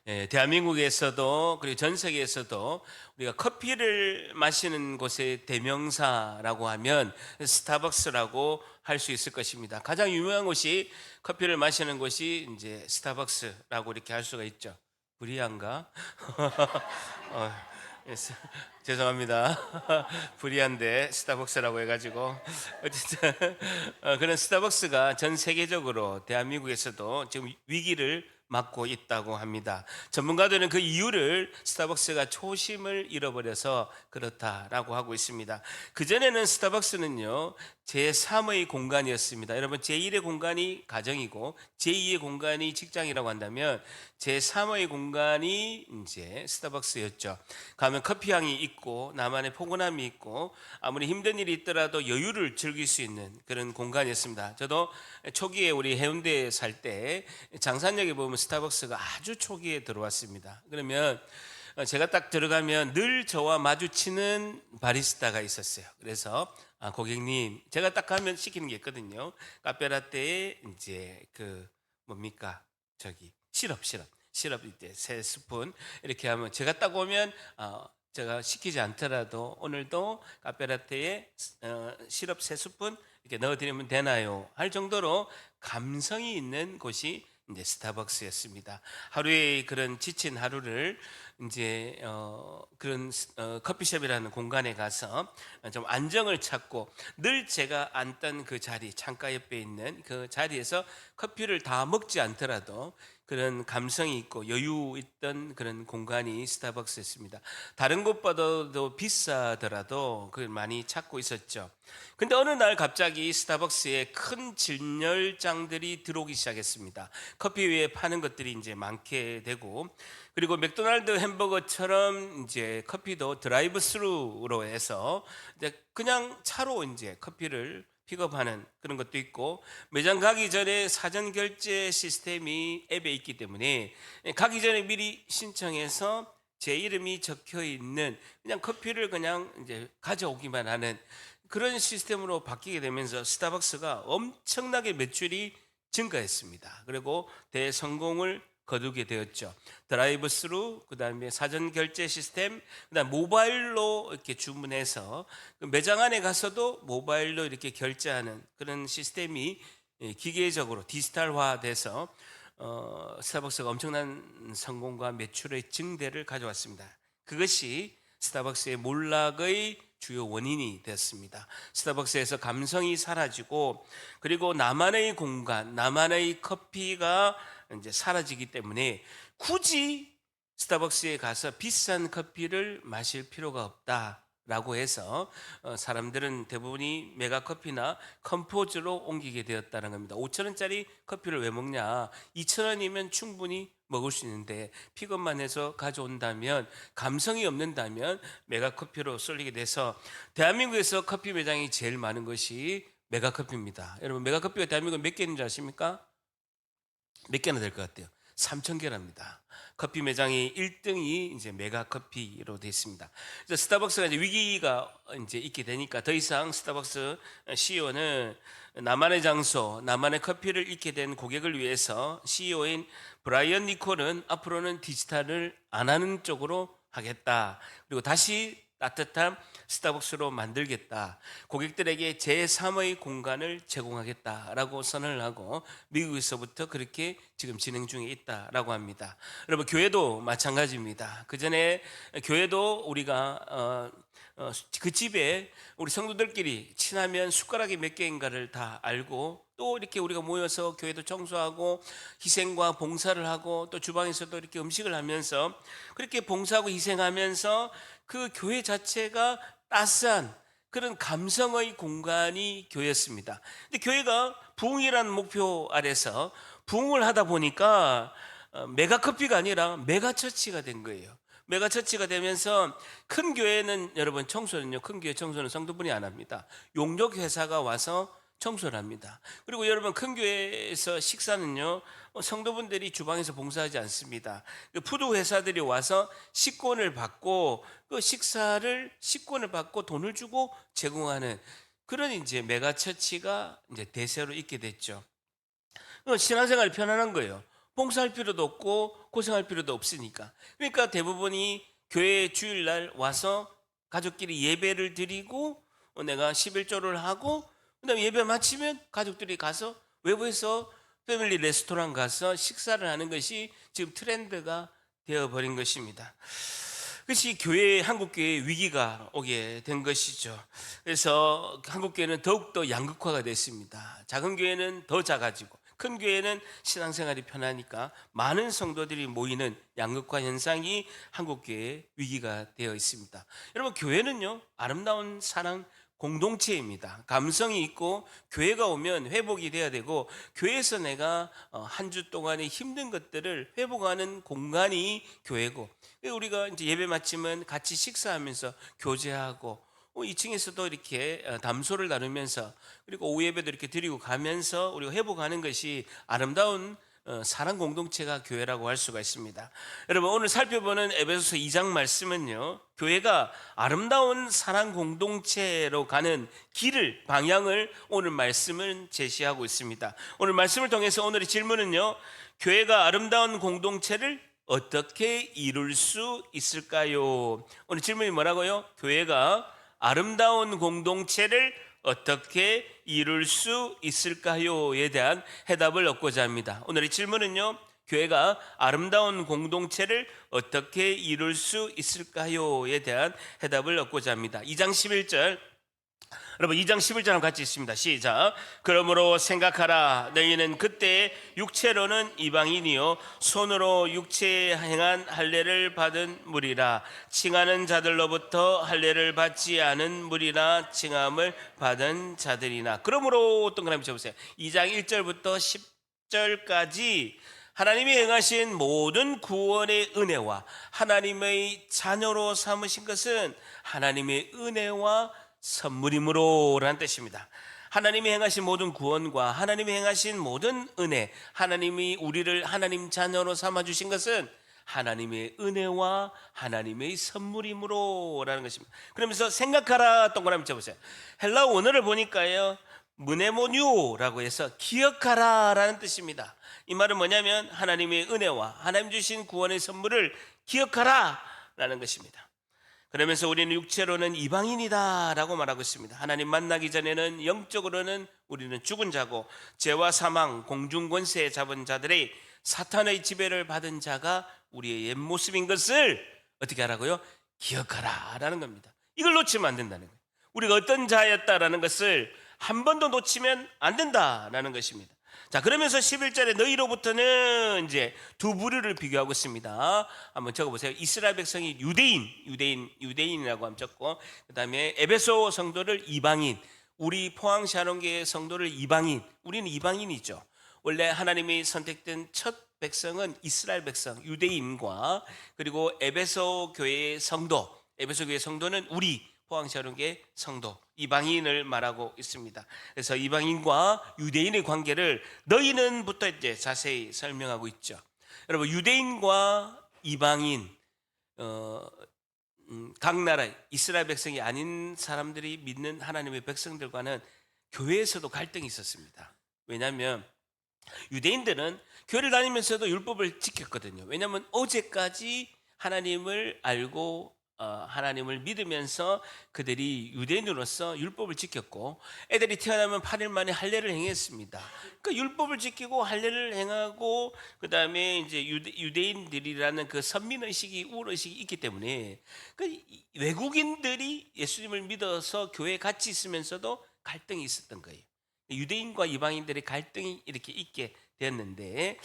대한민국에서도 그리고 전 세계에서도 우리가 커피를 마시는 곳의 대명사라고 하면 스타벅스라고 할 수 있을 것입니다. 가장 유명한 곳이 커피를 마시는 곳이 이제 스타벅스라고 이렇게 할 수가 있죠. 불이한가? 어, 예, 죄송합니다. 불이한데 스타벅스라고 해가지고 어쨌든 그런 스타벅스가 전 세계적으로 대한민국에서도 지금 위기를 맞고 있다고 합니다. 전문가들은 그 이유를 스타벅스가 초심을 잃어버려서 그렇다라고 하고 있습니다. 그전에는 스타벅스는요, 제3의 공간이었습니다. 여러분, 제1의 공간이 가정이고 제2의 공간이 직장이라고 한다면 제3의 공간이 이제 스타벅스였죠. 가면 커피 향이 있고 나만의 포근함이 있고 아무리 힘든 일이 있더라도 여유를 즐길 수 있는 그런 공간이었습니다. 저도 초기에 우리 해운대에 살 때 장산역에 보면 스타벅스가 아주 초기에 들어왔습니다. 그러면 제가 딱 들어가면 늘 저와 마주치는 바리스타가 있었어요. 그래서 고객님, 제가 딱 가면 시키는 게 있거든요. 카페라떼에 이제 그 뭡니까? 저기 시럽 이제 3스푼 이렇게 하면 제가 딱 오면 제가 시키지 않더라도 오늘도 카페라떼에 시럽 3스푼 이렇게 넣어드리면 되나요? 할 정도로 감성이 있는 곳이 이제 스타벅스였습니다. 하루에 그런 지친 하루를 이제 그런 커피숍이라는 공간에 가서 좀 안정을 찾고 늘 제가 앉던 그 자리 창가 옆에 있는 그 자리에서 커피를 다 먹지 않더라도 그런 감성이 있고 여유 있던 그런 공간이 스타벅스였습니다. 다른 곳보다도 비싸더라도 그걸 많이 찾고 있었죠. 근데 어느 날 갑자기 스타벅스에 큰 진열장들이 들어오기 시작했습니다. 커피 위에 파는 것들이 이제 많게 되고, 그리고 맥도날드 햄버거처럼 이제 커피도 드라이브 스루로 해서 이제 그냥 차로 이제 커피를 픽업하는 그런 것도 있고, 매장 가기 전에 사전 결제 시스템이 앱에 있기 때문에 가기 전에 미리 신청해서 제 이름이 적혀 있는 그냥 커피를 그냥 이제 가져오기만 하는 그런 시스템으로 바뀌게 되면서 스타벅스가 엄청나게 매출이 증가했습니다. 그리고 대성공을 거두게 되었죠. 드라이브 스루, 그다음에 사전 결제 시스템, 그다음 모바일로 이렇게 주문해서 그 매장 안에 가서도 모바일로 이렇게 결제하는 그런 시스템이 기계적으로 디지털화돼서 스타벅스가 엄청난 성공과 매출의 증대를 가져왔습니다. 그것이 스타벅스의 몰락의 주요 원인이 됐습니다. 스타벅스에서 감성이 사라지고 그리고 나만의 공간, 나만의 커피가 이제 사라지기 때문에 굳이 스타벅스에 가서 비싼 커피를 마실 필요가 없다라고 해서 사람들은 대부분이 메가커피나 컴포즈로 옮기게 되었다는 겁니다. 5천 원짜리 커피를 왜 먹냐? 2천 원이면 충분히 먹을 수 있는데 픽업만 해서 가져온다면 감성이 없는다면 메가커피로 쏠리게 돼서 대한민국에서 커피 매장이 제일 많은 것이 메가커피입니다. 여러분 메가커피가 대한민국에 몇 개 있는지 아십니까? 몇 개나 될 것 같아요? 3천 개랍니다. 커피 매장이 1등이 이제 메가커피로 되어 있습니다. 그래서 스타벅스가 이제 위기가 이제 있게 되니까 더 이상 스타벅스 CEO는 나만의 장소, 나만의 커피를 잃게 된 고객을 위해서 CEO인 브라이언 니콜은 앞으로는 디지털을 안 하는 쪽으로 하겠다. 그리고 다시 따뜻한 스타벅스로 만들겠다. 고객들에게 제3의 공간을 제공하겠다라고 선언을 하고 미국에서부터 그렇게 지금 진행 중에 있다라고 합니다. 여러분 교회도 마찬가지입니다. 그 전에 교회도 우리가 그 집에 우리 성도들끼리 친하면 숟가락이 몇 개인가를 다 알고 또 이렇게 우리가 모여서 교회도 청소하고 희생과 봉사를 하고 또 주방에서도 이렇게 음식을 하면서 그렇게 봉사하고 희생하면서 그 교회 자체가 따스한 그런 감성의 공간이 교회였습니다. 근데 교회가 부흥이라는 목표 아래서 부흥을 하다 보니까 메가커피가 아니라 메가처치가 된 거예요. 메가처치가 되면서 큰 교회는 여러분 청소는요. 큰 교회 청소는 성도분이 안 합니다. 용역 회사가 와서 청소를 합니다. 그리고 여러분 큰 교회에서 식사는요. 성도분들이 주방에서 봉사하지 않습니다. 그 푸드 회사들이 와서 식권을 받고 그 식권을 받고 돈을 주고 제공하는 그런 이제 메가처치가 이제 대세로 있게 됐죠. 신앙생활이 편안한 거예요. 봉사할 필요도 없고 고생할 필요도 없으니까. 그러니까 대부분이 교회 주일날 와서 가족끼리 예배를 드리고 내가 11조를 하고 그다음에 예배 마치면 가족들이 가서 외부에서 패밀리 레스토랑 가서 식사를 하는 것이 지금 트렌드가 되어버린 것입니다. 그것이 한국교회의 위기가 오게 된 것이죠. 그래서 한국교회는 더욱더 양극화가 됐습니다. 작은 교회는 더 작아지고 큰 교회는 신앙생활이 편하니까 많은 성도들이 모이는 양극화 현상이 한국교회의 위기가 되어 있습니다. 여러분, 교회는요, 아름다운 사랑 공동체입니다. 감성이 있고 교회가 오면 회복이 돼야 되고 교회에서 내가 한 주 동안의 힘든 것들을 회복하는 공간이 교회고, 우리가 이제 예배 마치면 같이 식사하면서 교제하고 2층에서도 이렇게 담소를 나누면서 그리고 오후 예배도 이렇게 드리고 가면서 우리가 회복하는 것이 아름다운 사랑 공동체가 교회라고 할 수가 있습니다. 여러분, 오늘 살펴보는 에베소서 2장 말씀은요, 교회가 아름다운 사랑 공동체로 가는 방향을 오늘 말씀은 제시하고 있습니다. 오늘 말씀을 통해서 오늘의 질문은요, 교회가 아름다운 공동체를 어떻게 이룰 수 있을까요? 오늘 질문이 뭐라고요? 교회가 아름다운 공동체를 어떻게 이룰 수 있을까요?에 대한 해답을 얻고자 합니다. 오늘의 질문은요, 교회가 아름다운 공동체를 어떻게 이룰 수 있을까요?에 대한 해답을 얻고자 합니다. 2장 11절, 여러분 2장 11절 한번 같이 읽습니다. 시작. 그러므로 생각하라. 너희는 그때 육체로는 이방인이요 손으로 육체에 행한 할례를 받은 무리라. 칭하는 자들로부터 할례를 받지 않은 무리라. 칭함을 받은 자들이나. 그러므로 동그라미 쳐보세요. 2장 1절부터 10절까지 하나님이 행하신 모든 구원의 은혜와 하나님의 자녀로 삼으신 것은 하나님의 은혜와 선물이므로 라는 뜻입니다. 하나님이 행하신 모든 구원과 하나님이 행하신 모든 은혜, 하나님이 우리를 하나님 자녀로 삼아주신 것은 하나님의 은혜와 하나님의 선물이므로 라는 것입니다. 그러면서 생각하라 동그라미 쳐보세요. 헬라 원어를 보니까요, 무네모뉴라고 해서 기억하라 라는 뜻입니다. 이 말은 뭐냐면 하나님의 은혜와 하나님 주신 구원의 선물을 기억하라 라는 것입니다. 그러면서 우리는 육체로는 이방인이다 라고 말하고 있습니다. 하나님 만나기 전에는 영적으로는 우리는 죽은 자고 죄와 사망, 공중권세 잡은 자들의 사탄의 지배를 받은 자가 우리의 옛 모습인 것을 어떻게 하라고요? 기억하라 라는 겁니다. 이걸 놓치면 안 된다는 거예요. 우리가 어떤 자였다라는 것을 한 번도 놓치면 안 된다라는 것입니다. 자, 그러면서 11절에 너희로부터는 이제 두 부류를 비교하고 있습니다. 한번 적어보세요. 이스라엘 백성이 유대인이라고 한번 적고, 그 다음에 에베소 성도를 이방인, 우리 포항 샤론교회 성도를 이방인, 우리는 이방인이죠. 원래 하나님이 선택된 첫 백성은 이스라엘 백성, 유대인과 그리고 에베소 교회의 성도, 에베소 교회 성도는 우리 포항샤론교회 성도, 이방인을 말하고 있습니다. 그래서 이방인과 유대인의 관계를 너희는부터 이제 자세히 설명하고 있죠. 여러분, 유대인과 이방인, 각 나라 이스라엘 백성이 아닌 사람들이 믿는 하나님의 백성들과는 교회에서도 갈등이 있었습니다. 왜냐하면 유대인들은 교회를 다니면서도 율법을 지켰거든요. 왜냐하면 어제까지 하나님을 알고 하나님을 믿으면서 그들이 유대인으로서 율법을 지켰고, 애들이 태어나면 8일 만에 할례를 행했습니다. 그 율법을 지키고 할례를 행하고 그 다음에 이제 유대인들이라는 그 선민의식이 우월의식이 있기 때문에 그 외국인들이 예수님을 믿어서 교회에 같이 있으면서도 갈등이 있었던 거예요. 유대인과 이방인들의 갈등이 이렇게 있게 되었는데,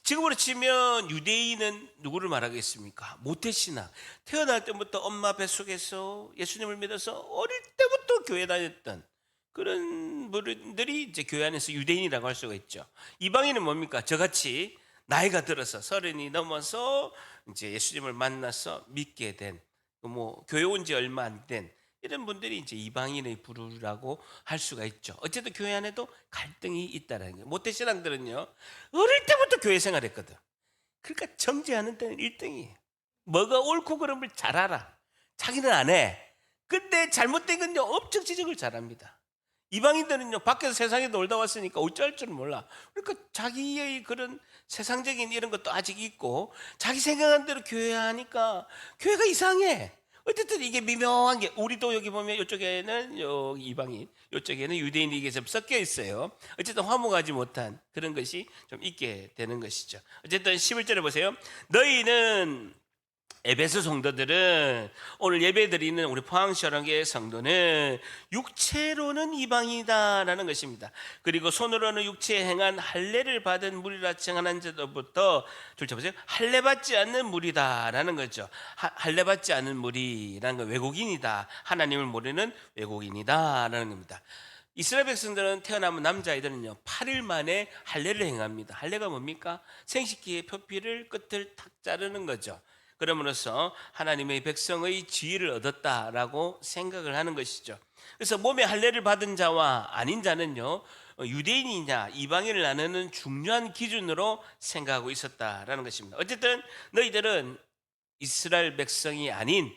지금으로 치면 유대인은 누구를 말하겠습니까? 모태신앙, 태어날 때부터 엄마 뱃속에서 예수님을 믿어서 어릴 때부터 교회 다녔던 그런 분들이 이제 교회 안에서 유대인이라고 할 수가 있죠. 이방인은 뭡니까? 저같이 나이가 들어서 30이 넘어서 이제 예수님을 만나서 믿게 된, 교회 온 지 얼마 안 된 이런 분들이 이제 이방인의 부류라고 할 수가 있죠. 어쨌든 교회 안에도 갈등이 있다는 거예요. 모태신앙들은요, 어릴 때부터 교회 생활했거든. 그러니까 정죄하는 데는 1등이에요. 뭐가 옳고 그름을 잘 알아. 자기는 안 해. 근데 잘못된 건요, 엄청 지적을 잘합니다. 이방인들은요, 밖에서 세상에 놀다 왔으니까 어쩔 줄 몰라. 그러니까 자기의 그런 세상적인 이런 것도 아직 있고, 자기 생각한 대로 교회 하니까 교회가 이상해. 어쨌든 이게 미묘한 게, 우리도 여기 보면 이쪽에는 이방인, 이쪽에는 유대인이 이게 좀 섞여 있어요. 어쨌든 화목하지 못한 그런 것이 좀 있게 되는 것이죠. 어쨌든 11절에 보세요. 너희는, 에베소 성도들은, 오늘 예배드리는 우리 포항시원하게 성도는 육체로는 이방이다라는 것입니다. 그리고 손으로는 육체에 행한 할례를 받은 무리라 칭하는 자로부터, 둘째 보세요, 할례 받지 않는 무리다라는 거죠. 할례 받지 않는 무리라는 건 외국인이다, 하나님을 모르는 외국인이다라는 겁니다. 이스라엘 백성들은 태어나면 남자아이들은요 8일 만에 할례를 행합니다. 할례가 뭡니까? 생식기의 표피를 끝을 탁 자르는 거죠. 그럼으로써 하나님의 백성의 지위를 얻었다라고 생각을 하는 것이죠. 그래서 몸에 할례를 받은 자와 아닌 자는요 유대인이냐 이방인을 나누는 중요한 기준으로 생각하고 있었다라는 것입니다. 어쨌든 너희들은 이스라엘 백성이 아닌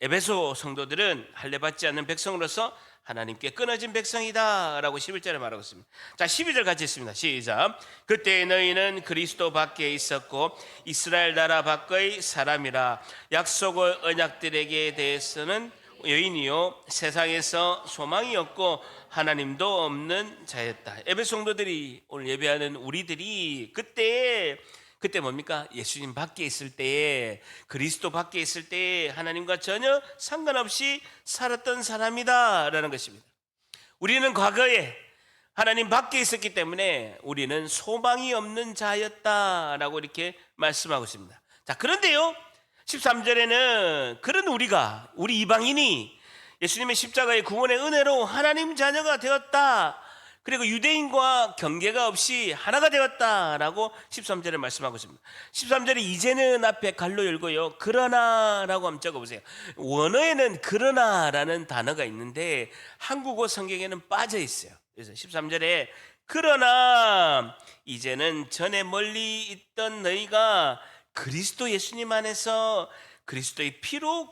에베소 성도들은 할례 받지 않는 백성으로서 하나님께 끊어진 백성이다라고 11절에 말하고 있습니다. 자, 12절 같이 읽습니다. 시작. 그때 너희는 그리스도 밖에 있었고 이스라엘 나라 밖의 사람이라. 약속의 언약들에게 대해서는 여인이요 세상에서 소망이 없고 하나님도 없는 자였다. 에베소 성도들이, 오늘 예배하는 우리들이 그때 뭡니까? 예수님 밖에 있을 때에, 그리스도 밖에 있을 때에 하나님과 전혀 상관없이 살았던 사람이다라는 것입니다. 우리는 과거에 하나님 밖에 있었기 때문에 우리는 소망이 없는 자였다라고 이렇게 말씀하고 있습니다. 자, 그런데요 13절에는 그런 우리 이방인이 예수님의 십자가의 구원의 은혜로 하나님 자녀가 되었다, 그리고 유대인과 경계가 없이 하나가 되었다라고 13절에 말씀하고 있습니다. 13절에 이제는 앞에 갈로 열고요 그러나라고 한번 적어보세요. 원어에는 그러나라는 단어가 있는데 한국어 성경에는 빠져 있어요. 그래서 13절에 그러나 이제는 전에 멀리 있던 너희가 그리스도 예수님 안에서 그리스도의 피로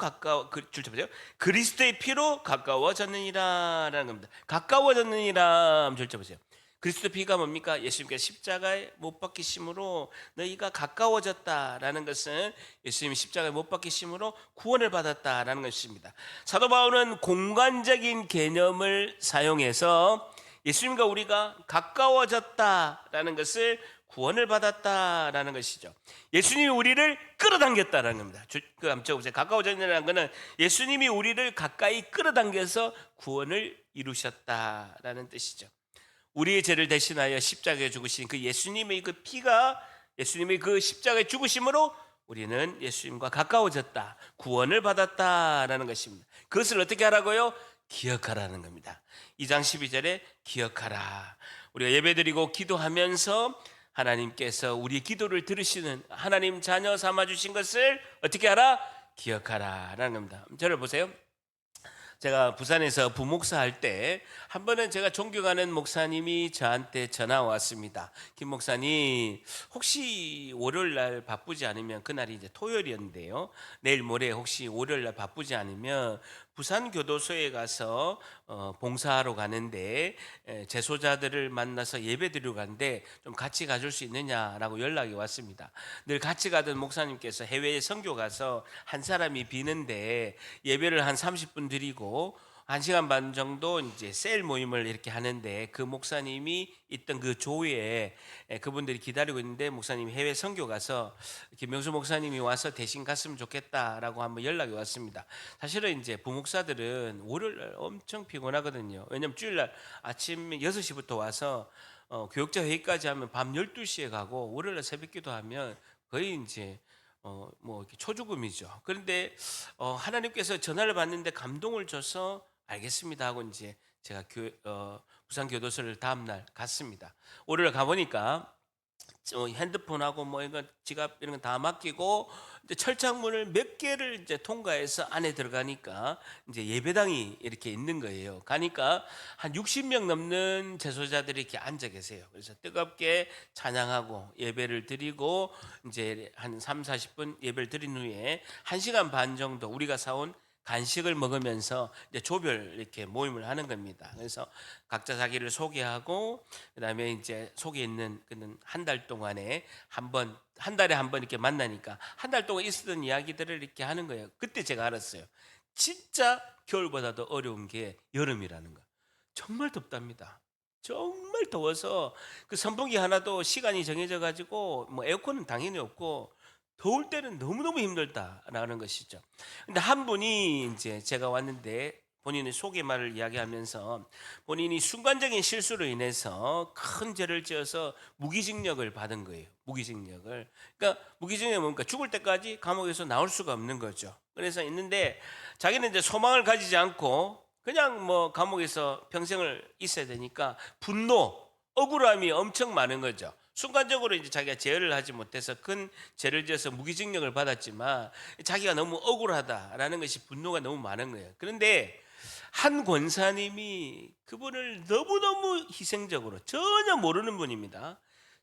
그리스도의 피로 가까워졌느니라라는 겁니다. 가까워졌느니라 줄쳐 보세요. 그리스도 피가 뭡니까? 예수님께서 십자가에 못 박히심으로 너희가 가까워졌다라는 것은 예수님이 십자가에 못 박히심으로 구원을 받았다라는 것입니다. 사도 바울은 공간적인 개념을 사용해서 예수님과 우리가 가까워졌다라는 것을 구원을 받았다라는 것이죠. 예수님이 우리를 끌어당겼다라는 겁니다. 그 한번 적어보세요. 가까워졌다는 것은 예수님이 우리를 가까이 끌어당겨서 구원을 이루셨다라는 뜻이죠. 우리의 죄를 대신하여 십자가에 죽으신 그 예수님의 그 피가, 예수님의 그 십자가에 죽으심으로 우리는 예수님과 가까워졌다, 구원을 받았다라는 것입니다. 그것을 어떻게 하라고요? 기억하라는 겁니다. 2장 12절에 기억하라. 우리가 예배드리고 기도하면서 하나님께서 우리 기도를 들으시는 하나님 자녀 삼아주신 것을 어떻게 하라? 기억하라 라는 겁니다. 저를 보세요. 제가 부산에서 부목사 할 때 한 번은 제가 존경하는 목사님이 저한테 전화 왔습니다. 김 목사님, 혹시 월요일 날 바쁘지 않으면, 그날이 이제 토요일이었는데요, 내일 모레 혹시 월요일 날 바쁘지 않으면 부산 교도소에 가서 봉사하러 가는데 재소자들을 만나서 예배드리러 가는데 좀 같이 가줄 수 있느냐라고 연락이 왔습니다. 늘 같이 가던 목사님께서 해외에 선교 가서 한 사람이 비는데 예배를 한 30분 드리고 1시간 반 정도 이제 셀 모임을 이렇게 하는데, 그 목사님이 있던 그 조회에 그분들이 기다리고 있는데 목사님이 해외 선교 가서 김명수 목사님이 와서 대신 갔으면 좋겠다라고 한번 연락이 왔습니다. 사실은 이제 부목사들은 월요일날 엄청 피곤하거든요. 왜냐면 주일날 아침 6시부터 와서 교역자 회의까지 하면 밤 12시에 가고, 월요일날 새벽기도 하면 거의 이제 뭐 이렇게 초죽음이죠. 그런데 하나님께서 전화를 받는데 감동을 줘서 알겠습니다 하고 이제 제가 부산 교도소를 다음 날 갔습니다. 월요일 가보니까 핸드폰하고 뭐 이거 지갑 이런 거 다 맡기고 이제 철창문을 몇 개를 이제 통과해서 안에 들어가니까 이제 예배당이 이렇게 있는 거예요. 가니까 한 60명 넘는 재소자들이 이렇게 앉아 계세요. 그래서 뜨겁게 찬양하고 예배를 드리고 이제 한 3, 40분 예배를 드린 후에 1시간 반 정도 우리가 사온 간식을 먹으면서 이제 조별 이렇게 모임을 하는 겁니다. 그래서 각자 자기를 소개하고 그다음에 이제 속에 있는 그는 한 달 동안에 한 달에 한 번 이렇게 만나니까 한 달 동안 있었던 이야기들을 이렇게 하는 거예요. 그때 제가 알았어요. 진짜 겨울보다도 어려운 게 여름이라는 거. 정말 덥답니다. 정말 더워서 그 선풍기 하나도 시간이 정해져 가지고 뭐 에어컨은 당연히 없고 더울 때는 너무너무 힘들다라는 것이죠. 근데 한 분이 이제 제가 왔는데 본인의 소개말을 이야기하면서 본인이 순간적인 실수로 인해서 큰 죄를 지어서 무기징역을 받은 거예요. 무기징역을. 그러니까 무기징역이 뭡니까? 죽을 때까지 감옥에서 나올 수가 없는 거죠. 그래서 있는데 자기는 이제 소망을 가지지 않고 그냥 뭐 감옥에서 평생을 있어야 되니까 분노, 억울함이 엄청 많은 거죠. 순간적으로 이제 자기가 제어를 하지 못해서 큰 죄를 지어서 무기징역을 받았지만 자기가 너무 억울하다라는 것이 분노가 너무 많은 거예요. 그런데 한 권사님이 그분을 너무너무 희생적으로 전혀 모르는 분입니다.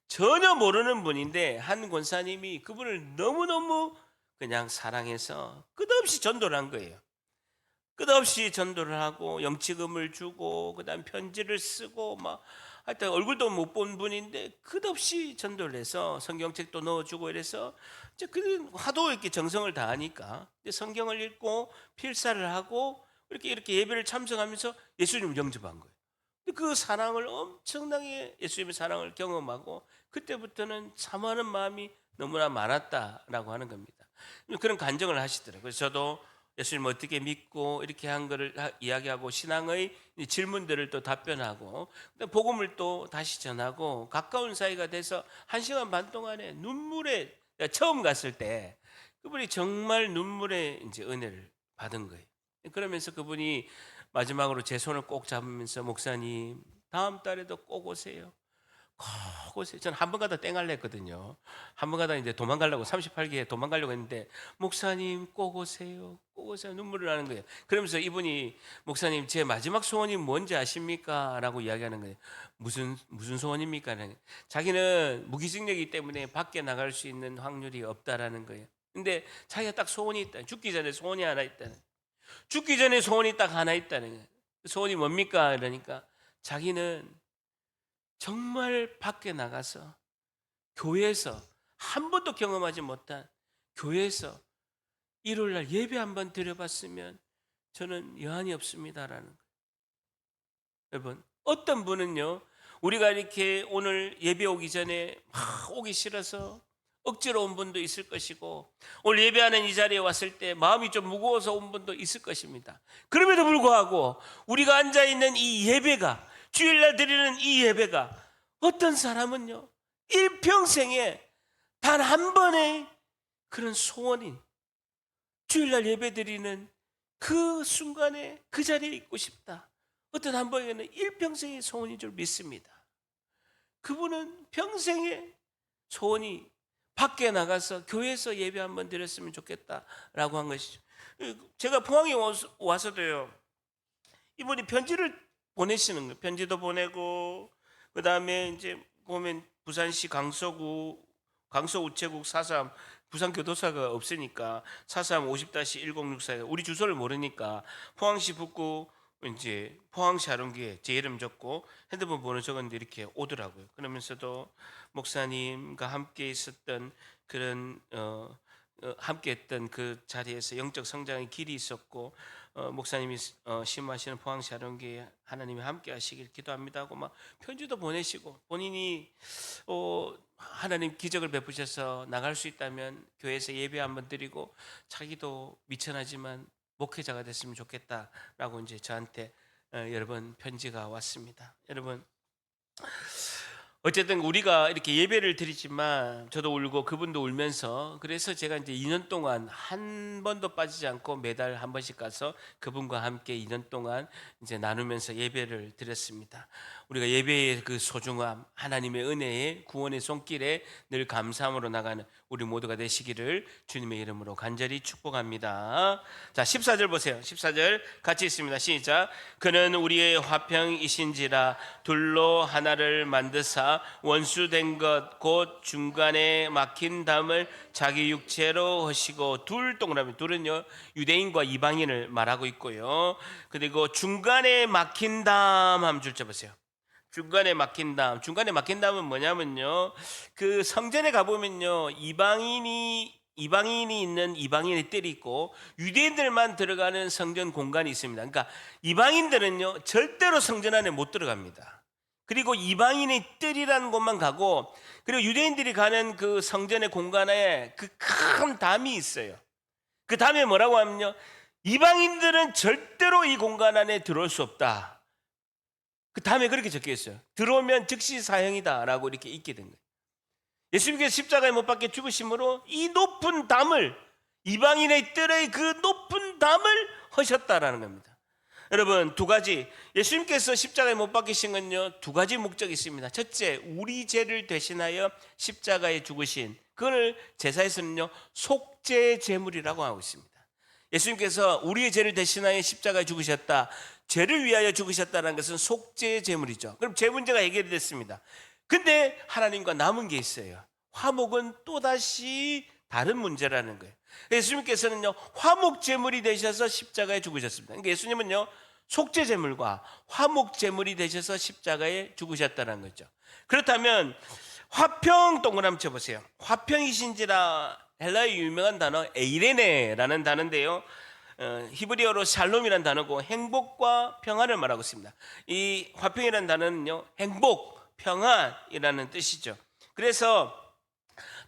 전혀 모르는 분인데 한 권사님이 그분을 너무너무 그냥 사랑해서 끝없이 전도를 한 거예요. 끝없이 전도를 하고 영치금을 주고 그다음 편지를 쓰고 막 하여튼 얼굴도 못 본 분인데 끝없이 전도를 해서 성경책도 넣어주고 이래서 이제 그 하도 이렇게 정성을 다하니까 성경을 읽고 필사를 하고 이렇게 예배를 참석하면서 예수님을 영접한 거예요. 그 사랑을 엄청나게 예수님의 사랑을 경험하고 그때부터는 사모하는 마음이 너무나 많았다라고 하는 겁니다. 그런 간증을 하시더라고요. 그래서 저도 예수님 어떻게 믿고 이렇게 한 거를 이야기하고 신앙의 질문들을 또 답변하고 복음을 또 다시 전하고 가까운 사이가 돼서 1시간 반 동안에 눈물에 처음 갔을 때 그분이 정말 눈물의 이제 은혜를 받은 거예요. 그러면서 그분이 마지막으로 제 손을 꼭 잡으면서 목사님 다음 달에도 꼭 오세요. 꼭 오세요. 저는 한 번 가다 땡할래 했거든요. 한 번 가다 이제 도망가려고 38기에 도망가려고 했는데 목사님 꼭 오세요. 꼭 오세요. 눈물을 나는 거예요. 그러면서 이분이 목사님 제 마지막 소원이 뭔지 아십니까? 라고 이야기하는 거예요. 무슨 소원입니까? 자기는 무기징역이기 때문에 밖에 나갈 수 있는 확률이 없다라는 거예요. 근데 자기가 딱 소원이 있다. 죽기 전에 소원이 하나 있다. 죽기 전에 소원이 딱 하나 있다는 거예요. 그 소원이 뭡니까? 그러니까 자기는 정말 밖에 나가서 교회에서 한 번도 경험하지 못한 교회에서 일요일날 예배 한번 드려봤으면 저는 여한이 없습니다라는 거예요. 여러분 어떤 분은요 우리가 이렇게 오늘 예배 오기 전에 막 오기 싫어서 억지로 온 분도 있을 것이고 오늘 예배하는 이 자리에 왔을 때 마음이 좀 무거워서 온 분도 있을 것입니다. 그럼에도 불구하고 우리가 앉아있는 이 예배가 주일날 드리는 이 예배가 어떤 사람은요 일평생에 단 한 번의 그런 소원인 주일날 예배 드리는 그 순간에 그 자리에 있고 싶다. 어떤 한 번에는 일평생의 소원인 줄 믿습니다. 그분은 평생의 소원이 밖에 나가서 교회에서 예배 한번 드렸으면 좋겠다라고 한 것이죠. 제가 포항에 와서도요. 이분이 편지를 보내시는 거예요. 편지도 보내고 그다음에 이제 보면 부산시 강서구 강서우체국 4.3 부산교도소가 없으니까 4.3 50-1064 우리 주소를 모르니까 포항시 북구 이제 포항시 하롱기에 제 이름 적고 핸드폰 번호 적었는데 이렇게 오더라고요. 그러면서도 목사님과 함께 있었던 그런 함께 했던 그 자리에서 영적 성장의 길이 있었고 목사님이 심하시는 포항시 하롱기에 하나님이 함께 하시길 기도합니다 하고 막 편지도 보내시고 본인이 하나님 기적을 베푸셔서 나갈 수 있다면 교회에서 예배 한번 드리고 자기도 미천하지만 목회자가 됐으면 좋겠다라고 이제 저한테 여러 번 편지가 왔습니다. 여러분 어쨌든 우리가 이렇게 예배를 드리지만 저도 울고 그분도 울면서 그래서 제가 이제 2년 동안 한 번도 빠지지 않고 매달 한 번씩 가서 그분과 함께 2년 동안 이제 나누면서 예배를 드렸습니다. 우리가 예배의 그 소중함, 하나님의 은혜에 구원의 손길에 늘 감사함으로 나가는 우리 모두가 되시기를 주님의 이름으로 간절히 축복합니다. 자, 14절 보세요. 14절 같이 있습니다. 시작. 그는 우리의 화평이신지라 둘로 하나를 만드사 원수된 것 곧 중간에 막힌 담을 자기 육체로 하시고, 둘 동그라미, 둘은요 유대인과 이방인을 말하고 있고요. 그리고 중간에 막힌 담 한 줄 쳐보세요. 중간에 막힌 담. 중간에 막힌 담은 뭐냐면요, 그 성전에 가보면요 이방인이 있는 이방인의 뜰이 있고 유대인들만 들어가는 성전 공간이 있습니다. 그러니까 이방인들은요 절대로 성전 안에 못 들어갑니다. 그리고 이방인의 뜰이라는 곳만 가고, 그리고 유대인들이 가는 그 성전의 공간에 그 큰 담이 있어요. 그 담에 뭐라고 하면요, 이방인들은 절대로 이 공간 안에 들어올 수 없다. 그 다음에 그렇게 적혀 있어요. 들어오면 즉시 사형이다 라고 이렇게 있게 된 거예요. 예수님께서 십자가에 못 박혀 죽으심으로 이 높은 담을, 이방인의 뜰의 그 높은 담을 허셨다라는 겁니다. 여러분, 두 가지, 예수님께서 십자가에 못 박히신 건요 두 가지 목적이 있습니다. 첫째, 우리 죄를 대신하여 십자가에 죽으신, 그걸 제사에서는요 속죄 제물이라고 하고 있습니다. 예수님께서 우리의 죄를 대신하여 십자가에 죽으셨다, 죄를 위하여 죽으셨다는 것은 속죄 제물이죠. 그럼 죄 문제가 해결이 됐습니다. 근데 하나님과 남은 게 있어요. 화목은 또다시 다른 문제라는 거예요. 예수님께서는요 화목 제물이 되셔서 십자가에 죽으셨습니다. 그러니까 예수님은요 속죄 제물과 화목 제물이 되셔서 십자가에 죽으셨다는 거죠. 그렇다면 화평 동그라미 쳐보세요. 화평이신지라, 헬라의 유명한 단어 에이레네라는 단어인데요, 히브리어로 샬롬이라는 단어고 행복과 평안을 말하고 있습니다. 이 화평이라는 단어는요 행복, 평안이라는 뜻이죠. 그래서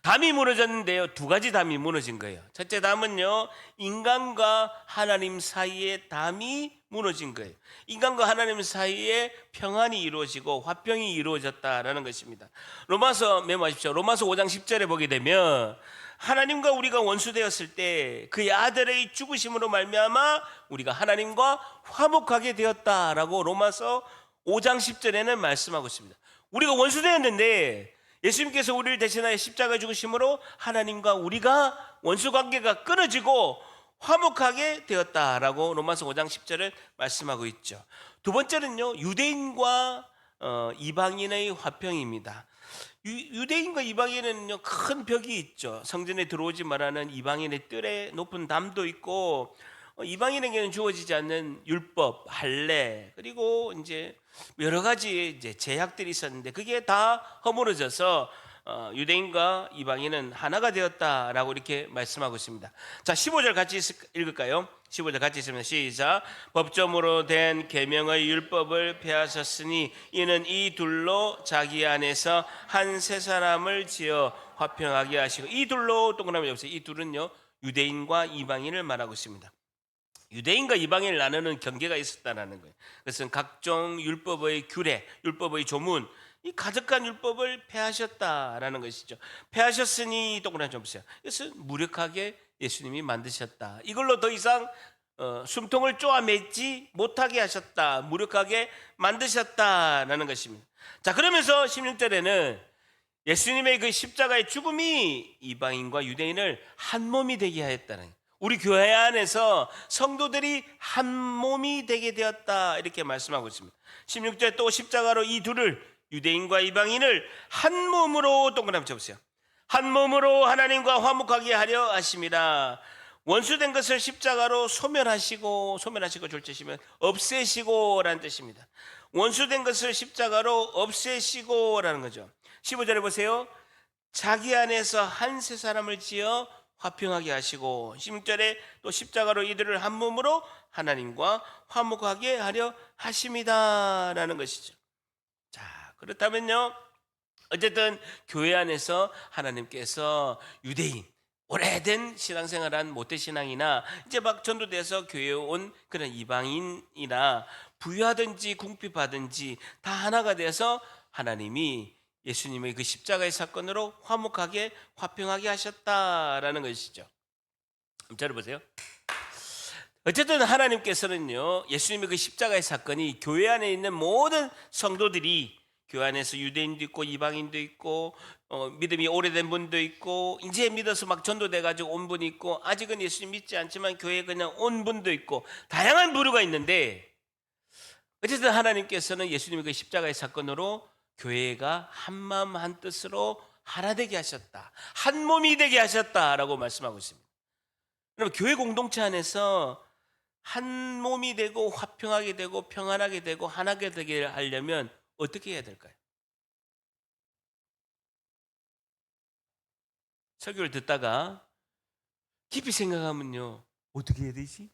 담이 무너졌는데요 두 가지 담이 무너진 거예요. 첫째 담은요 인간과 하나님 사이에 담이 무너진 거예요. 인간과 하나님 사이에 평안이 이루어지고 화평이 이루어졌다라는 것입니다. 로마서 메모하십시오. 로마서 5장 10절에 보게 되면 하나님과 우리가 원수되었을 때 그의 아들의 죽으심으로 말미암아 우리가 하나님과 화목하게 되었다라고 로마서 5장 10절에는 말씀하고 있습니다. 우리가 원수되었는데 예수님께서 우리를 대신하여 십자가에 죽으심으로 하나님과 우리가 원수관계가 끊어지고 화목하게 되었다라고 로마서 5장 10절을 말씀하고 있죠. 두 번째는요 유대인과 이방인의 화평입니다. 유대인과 이방인은요 큰 벽이 있죠. 성전에 들어오지 말라는 이방인의 뜰에 높은 담도 있고, 이방인에게는 주어지지 않는 율법, 할례, 그리고 이제 여러 가지 이제 제약들이 있었는데 그게 다 허물어져서 유대인과 이방인은 하나가 되었다라고 이렇게 말씀하고 있습니다. 자, 15절 같이 읽을까요? 15절 같이 있습니다. 시작. 법조문으로 된 계명의 율법을 폐하셨으니 이는 이 둘로 자기 안에서 한 세 사람을 지어 화평하게 하시고, 이 둘로 동그라미 없어요. 이 둘은요 유대인과 이방인을 말하고 있습니다. 유대인과 이방인을 나누는 경계가 있었다는 거예요. 그것은 각종 율법의 규례, 율법의 조문, 이 가득한 율법을 폐하셨다라는 것이죠. 폐하셨으니 동그라미 좀 보세요. 이것은 무력하게 예수님이 만드셨다. 이걸로 더 이상 숨통을 쪼아매지 못하게 하셨다. 무력하게 만드셨다라는 것입니다. 자, 그러면서 16절에는 예수님의 그 십자가의 죽음이 이방인과 유대인을 한 몸이 되게 하였다는 거예요. 우리 교회 안에서 성도들이 한 몸이 되게 되었다 이렇게 말씀하고 있습니다. 16절에 또 십자가로 이 둘을, 유대인과 이방인을 한 몸으로 동그라미 쳐보세요. 한 몸으로 하나님과 화목하게 하려 하심이라. 원수된 것을 십자가로 소멸하시고 졸지시면 없애시고 라는 뜻입니다. 원수된 것을 십자가로 없애시고 라는 거죠. 15절에 보세요. 자기 안에서 한 세 사람을 지어 화평하게 하시고, 16절에 또 십자가로 이들을 한 몸으로 하나님과 화목하게 하려 하심이다 라는 것이죠. 자, 그렇다면요 어쨌든 교회 안에서 하나님께서 유대인, 오래된 신앙생활한 모태신앙이나 이제 막 전도돼서 교회에 온 그런 이방인이나 부유하든지 궁핍하든지 다 하나가 돼서 하나님이 예수님의 그 십자가의 사건으로 화목하게 화평하게 하셨다라는 것이죠. 한번 들어보세요. 어쨌든 하나님께서는요, 예수님의 그 십자가의 사건이 교회 안에 있는 모든 성도들이, 교회 안에서 유대인도 있고 이방인도 있고 믿음이 오래된 분도 있고 이제 믿어서 막 전도돼 가지고 온 분이 있고 아직은 예수님 믿지 않지만 교회에 그냥 온 분도 있고 다양한 부류가 있는데, 어쨌든 하나님께서는 예수님의 그 십자가의 사건으로 교회가 한 마음 한 뜻으로 하나 되게 하셨다, 한 몸이 되게 하셨다라고 말씀하고 있습니다. 그럼 교회 공동체 안에서 한 몸이 되고 화평하게 되고 평안하게 되고 하나게 되게 하려면 어떻게 해야 될까요? 설교를 듣다가 깊이 생각하면요, 어떻게 해야 되지?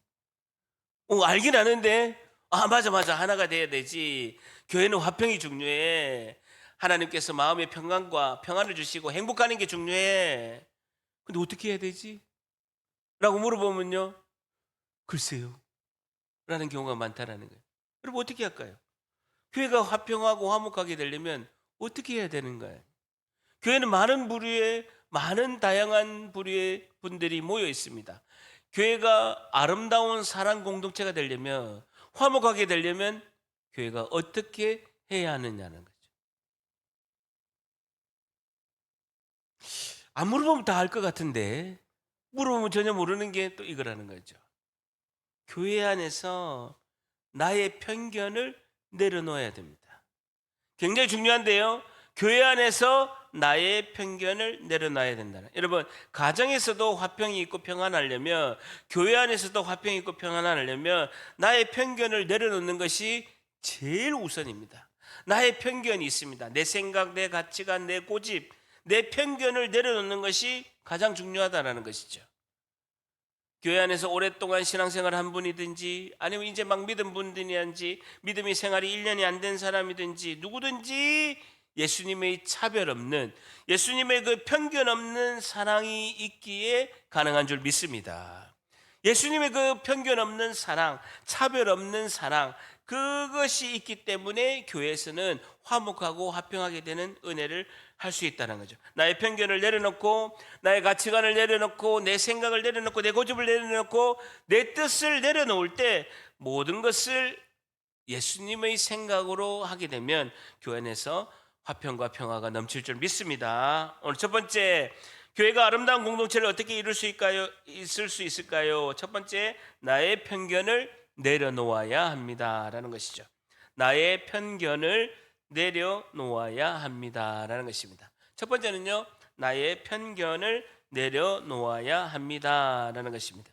알긴 아는데, 맞아 맞아, 하나가 돼야 되지. 교회는 화평이 중요해. 하나님께서 마음의 평안과 평안을 주시고 행복하는 게 중요해. 근데 어떻게 해야 되지? 라고 물어보면요, 글쎄요 라는 경우가 많다라는 거예요. 여러분, 어떻게 할까요? 교회가 화평하고 화목하게 되려면 어떻게 해야 되는가요? 교회는 많은 부류의, 많은 다양한 부류의 분들이 모여 있습니다. 교회가 아름다운 사랑 공동체가 되려면, 화목하게 되려면 교회가 어떻게 해야 하느냐는 거죠. 안 물어보면 다 알 것 같은데 물어보면 전혀 모르는 게 또 이거라는 거죠. 교회 안에서 나의 편견을 내려놓아야 됩니다. 굉장히 중요한데요, 교회 안에서 나의 편견을 내려놔야 된다는. 여러분, 가정에서도 화평이 있고 평안하려면, 교회 안에서도 화평이 있고 평안하려면 나의 편견을 내려놓는 것이 제일 우선입니다. 나의 편견이 있습니다. 내 생각, 내 가치관, 내 고집, 내 편견을 내려놓는 것이 가장 중요하다는 것이죠. 교회 안에서 오랫동안 신앙생활 한 분이든지 아니면 이제 막 믿은 분들이든지 믿음의 생활이 1년이 안 된 사람이든지 누구든지 예수님의 차별 없는, 예수님의 그 편견 없는 사랑이 있기에 가능한 줄 믿습니다. 예수님의 그 편견 없는 사랑, 차별 없는 사랑, 그것이 있기 때문에 교회에서는 화목하고 화평하게 되는 은혜를 할 수 있다는 거죠. 나의 편견을 내려놓고, 나의 가치관을 내려놓고, 내 생각을 내려놓고, 내 고집을 내려놓고, 내 뜻을 내려놓을 때 모든 것을 예수님의 생각으로 하게 되면 교회 안에서 화평과 평화가 넘칠 줄 믿습니다. 오늘 첫 번째, 교회가 아름다운 공동체를 어떻게 이룰 수 있을 수 있을까요? 첫 번째, 나의 편견을 내려놓아야 합니다라는 것이죠. 나의 편견을 내려놓아야 합니다라는 것입니다. 첫 번째는요, 나의 편견을 내려놓아야 합니다라는 것입니다.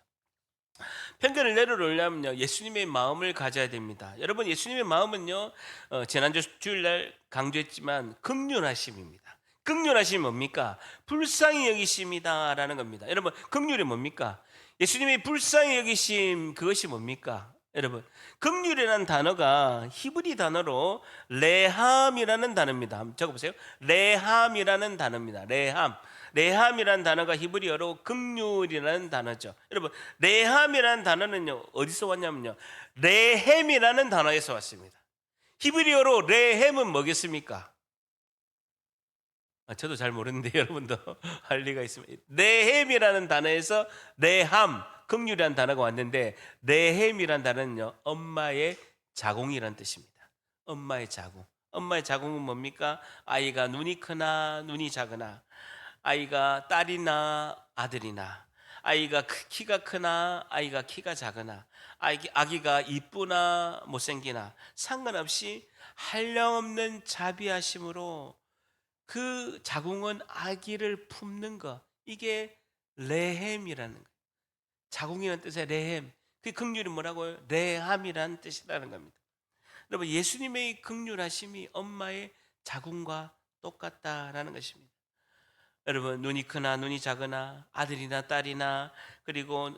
편견을 내려놓으려면요, 예수님의 마음을 가져야 됩니다. 여러분, 예수님의 마음은요, 지난주 주일날 강조했지만 긍휼하심입니다. 긍휼하심이 뭡니까? 불쌍히 여기심이다라는 겁니다. 여러분, 긍휼이 뭡니까? 예수님이 불쌍히 여기심, 그것이 뭡니까? 여러분, 긍휼이라는 단어가 히브리 단어로 레함이라는 단어입니다. 한번 적어보세요. 레함이라는 단어입니다. 레함이라는 단어가 히브리어로 긍휼이라는 단어죠. 여러분, 레함이라는 단어는요, 어디서 왔냐면요, 레헴이라는 단어에서 왔습니다. 히브리어로 레헴은 뭐겠습니까? 저도 잘 모르는데 여러분도 할 리가 있습니다. 레헴이라는 단어에서 레함, 긍휼이라는 단어가 왔는데, 레헴이라는 단어는요, 엄마의 자궁이라는 뜻입니다. 엄마의 자궁. 엄마의 자궁은 뭡니까? 아이가 눈이 크나 눈이 작으나, 아이가 딸이나 아들이나, 아이가 키가 크나 아이가 키가 작으나, 아기가 이쁘나 못생기나 상관없이 한량없는 자비하심으로 그 자궁은 아기를 품는 것, 이게 레헴이라는 거예요. 자궁이라는 뜻의 레헴, 그 긍휼이 뭐라고요? 레함이라는 뜻이라는 겁니다. 여러분, 예수님의 긍휼하심이 엄마의 자궁과 똑같다라는 것입니다. 여러분, 눈이 크나 눈이 작으나, 아들이나 딸이나, 그리고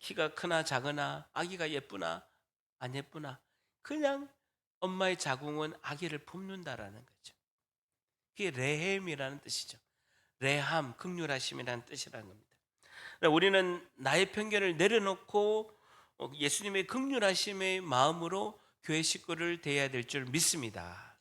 키가 크나 작으나, 아기가 예쁘나 안 예쁘나, 그냥 엄마의 자궁은 아기를 품는다라는 거죠. 그게 레헴이라는 뜻이죠. 레함, 긍휼하심이라는 뜻이라는 겁니다. 우리는 나의 편견을 내려놓고 예수님의 긍휼하심의 마음으로 교회 식구를 대해야 될 줄 믿습니다.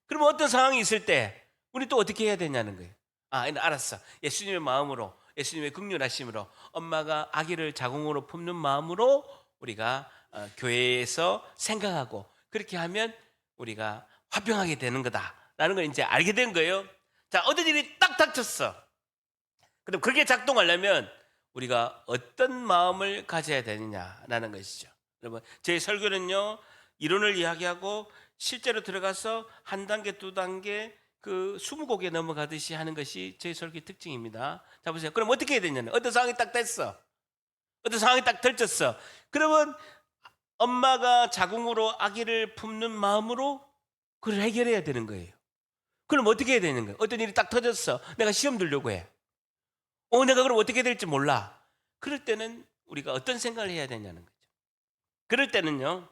그러면 어떤 상황이 있을 때 우리 또 어떻게 해야 되냐는 거예요. 알았어. 예수님의 마음으로, 예수님의 긍휼하심으로, 엄마가 아기를 자궁으로 품는 마음으로 우리가 교회에서 생각하고 그렇게 하면 우리가 화평하게 되는 거다라는 걸 이제 알게 된 거예요. 자, 어떤 일이 딱 닥쳤어. 그럼 그게 작동하려면 우리가 어떤 마음을 가져야 되느냐라는 것이죠. 여러분, 제 설교는요, 이론을 이야기하고 실제로 들어가서 한 단계, 두 단계 그 20곡에 넘어가듯이 하는 것이 제 설교의 특징입니다. 자, 보세요. 그럼 어떻게 해야 되냐면 어떤 상황이 딱 됐어. 어떤 상황이 딱 펼쳤어. 그러면 엄마가 자궁으로 아기를 품는 마음으로 그걸 해결해야 되는 거예요. 그럼 어떻게 해야 되는 거예요? 어떤 일이 딱 터졌어. 내가 시험 들려고 해. 내가 그럼 어떻게 될지 몰라. 그럴 때는 우리가 어떤 생각을 해야 되냐는 거죠. 그럴 때는요,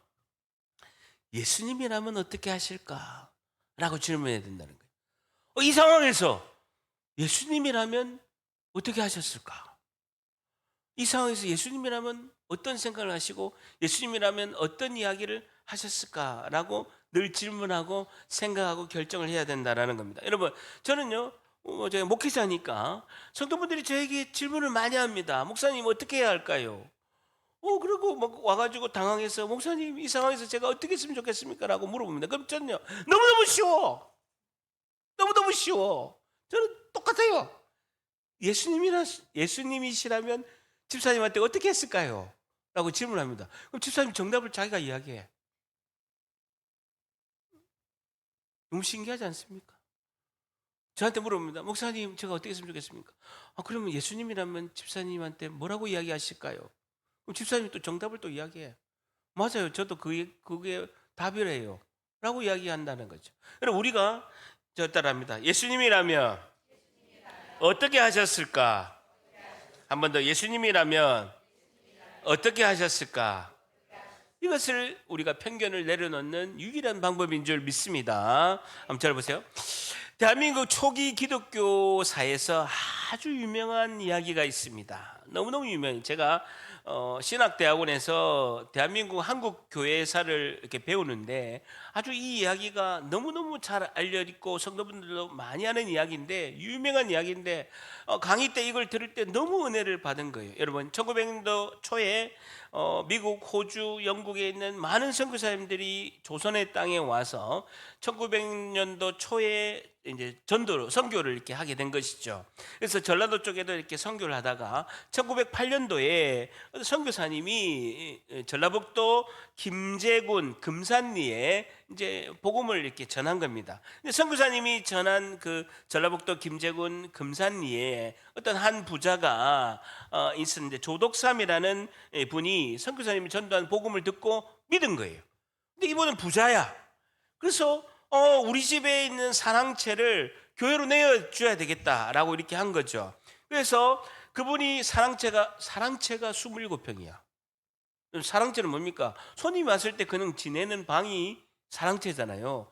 예수님이라면 어떻게 하실까? 라고 질문해야 된다는 거예요. 이 상황에서 예수님이라면 어떻게 하셨을까? 이 상황에서 예수님이라면 어떤 생각을 하시고 예수님이라면 어떤 이야기를 하셨을까라고 늘 질문하고 생각하고 결정을 해야 된다라는 겁니다. 여러분, 저는요, 제가 목회자니까 성도분들이 저에게 질문을 많이 합니다. 목사님 어떻게 해야 할까요? 그리고 막 와가지고 당황해서 목사님 이 상황에서 제가 어떻게 했으면 좋겠습니까? 라고 물어봅니다. 그럼 저는요, 너무너무 쉬워. 너무너무 쉬워. 저는 똑같아요. 예수님이시라면 집사님한테 어떻게 했을까요? 라고 질문합니다. 그럼 집사님 정답을 자기가 이야기해. 너무 신기하지 않습니까? 저한테 물어봅니다. 목사님, 제가 어떻게 했으면 좋겠습니까? 그러면 예수님이라면 집사님한테 뭐라고 이야기하실까요? 그럼 집사님이 또 정답을 또 이야기해. 맞아요. 저도 그게 답이래요. 라고 이야기한다는 거죠. 그럼 우리가 저 따라합니다. 예수님이라면 어떻게 하셨을까? 한 번 더 예수님이라면 어떻게 하셨을까? 이것을 우리가 편견을 내려놓는 유일한 방법인 줄 믿습니다. 한번 잘 보세요. 대한민국 초기 기독교사에서 아주 유명한 이야기가 있습니다. 너무너무 유명해요. 제가 신학대학원에서 대한민국 한국 교회사를 이렇게 배우는데 아주 이 이야기가 너무너무 잘 알려있고 성도분들도 많이 하는 이야기인데 유명한 이야기인데 강의 때 이걸 들을 때 너무 은혜를 받은 거예요. 여러분, 1900년도 초에 미국, 호주, 영국에 있는 많은 선교사님들이 조선의 땅에 와서 1900년도 초에 이제 전도로 선교를 이렇게 하게 된 것이죠. 그래서 전라도 쪽에도 이렇게 선교를 하다가 1908년도에 선교사님이 전라북도 김제군 금산리에 이제 복음을 이렇게 전한 겁니다. 근데 선교사님이 전한 그 전라북도 김제군 금산리에 어떤 한 부자가 있었는데 조덕삼이라는 분이 선교사님이 전도한 복음을 듣고 믿은 거예요. 근데 이분은 부자야. 그래서 우리 집에 있는 사랑채를 교회로 내어줘야 되겠다라고 이렇게 한 거죠. 그래서 그분이 사랑채가 27평이야. 사랑채는 뭡니까? 손님이 왔을 때 그냥 지내는 방이 사랑채잖아요.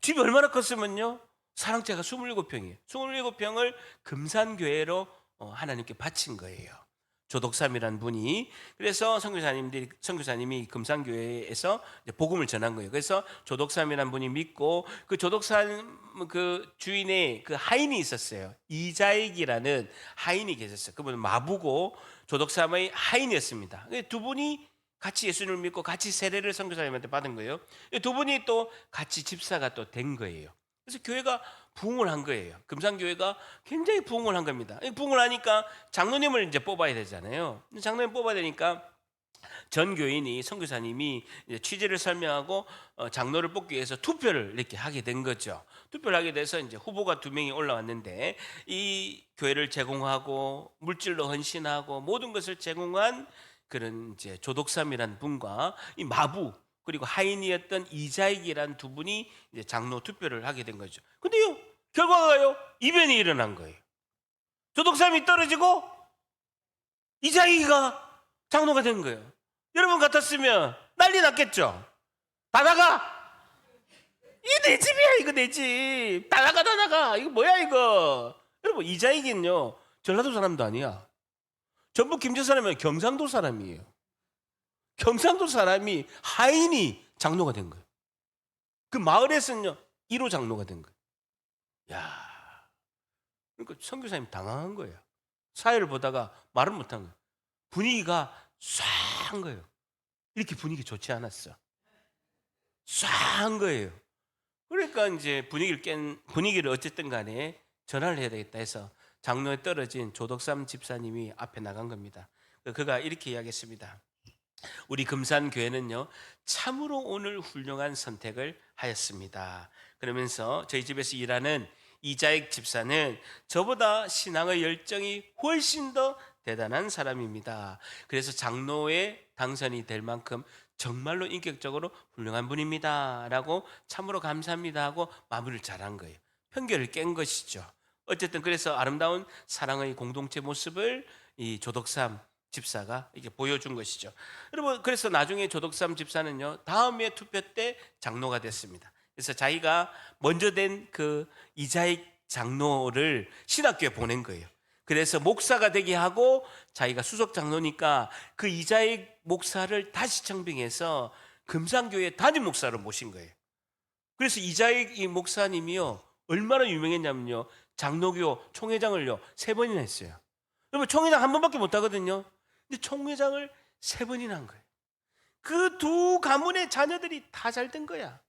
집이 얼마나 컸으면요? 사랑채가 27평이에요. 27평을 금산교회로 하나님께 바친 거예요. 조덕삼이라는 분이. 그래서 선교사님이 금산교회에서 복음을 전한 거예요. 그래서 조덕삼이라는 분이 믿고 그 조덕삼 그 주인의 그 하인이 있었어요. 이자익이라는 하인이 계셨어요. 그분은 마부고 조덕삼의 하인이었습니다. 두 분이 같이 예수님을 믿고 같이 세례를 선교사님한테 받은 거예요. 두 분이 또 같이 집사가 또 된 거예요. 그래서 교회가 부흥을 한 거예요. 금산교회가 굉장히 부흥을 한 겁니다. 부흥을 하니까 장로님을 이제 뽑아야 되잖아요. 장로님 뽑아야 되니까 전 교인이 선교사님이 이제 취지를 설명하고 장로를 뽑기 위해서 투표를 이렇게 하게 된 거죠. 투표를 하게 돼서 이제 후보가 2명이 올라왔는데 이 교회를 제공하고 물질로 헌신하고 모든 것을 제공한 그런 이제 조덕삼이라는 분과 이 마부 그리고 하인이었던 이자익이라는 두 분이 이제 장로 투표를 하게 된 거죠. 근데요, 결과가요, 이변이 일어난 거예요. 조덕삼이 떨어지고 이자익이가 장로가 된 거예요. 여러분 같았으면 난리 났겠죠. 다 나가. 이거 내 집이야. 이거 내 집. 다 나가 다 나가. 이거 뭐야 이거. 여러분, 이자익은요 전라도 사람도 아니야. 전북 김제 사람이면 경상도 사람이에요. 경상도 사람이 하인이 장로가 된 거예요. 그 마을에서는요 1호 장로가 된 거예요. 야, 그러니까 선교사님 당황한 거예요. 사회를 보다가 말을 못한 거예요. 분위기가 싹한 거예요. 이렇게 분위기 좋지 않았어. 쏴한 거예요. 그러니까 이제 분위기를 어쨌든 간에 전환을 해야 되겠다 해서 장로에 떨어진 조덕삼 집사님이 앞에 나간 겁니다. 그가 이렇게 이야기했습니다. 우리 금산교회는요, 참으로 오늘 훌륭한 선택을 하였습니다. 그러면서 저희 집에서 일하는 이자익 집사는 저보다 신앙의 열정이 훨씬 더 대단한 사람입니다. 그래서 장로에 당선이 될 만큼 정말로 인격적으로 훌륭한 분입니다. 라고 참으로 감사합니다 하고 마무리를 잘한 거예요. 편견을 깬 것이죠. 어쨌든 그래서 아름다운 사랑의 공동체 모습을 이 조덕삼 집사가 이렇게 보여준 것이죠. 여러분, 그래서 나중에 조덕삼 집사는요, 다음에 투표 때 장로가 됐습니다. 그래서 자기가 먼저 된 그 이자익 장로를 신학교에 보낸 거예요. 그래서 목사가 되게 하고 자기가 수석 장로니까 그 이자익 목사를 다시 청빙해서 금산교회 담임 목사로 모신 거예요. 그래서 이자익 이 목사님이요, 얼마나 유명했냐면요, 장로교 총회장을요 3번이나 했어요. 여러분, 총회장 한 번밖에 못 하거든요. 근데 총회장을 3번이나 한 거예요. 그 두 가문의 자녀들이 다 잘 된 거야.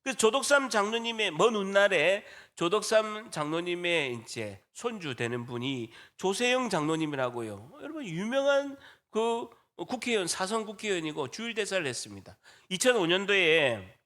그래서 조덕삼 장로님의 먼 훗날에 조덕삼 장로님의 이제 손주 되는 분이 조세영 장로님이라고요. 여러분, 유명한 그 국회의원, 사선 국회의원이고 주일대사를 했습니다. 2005년도에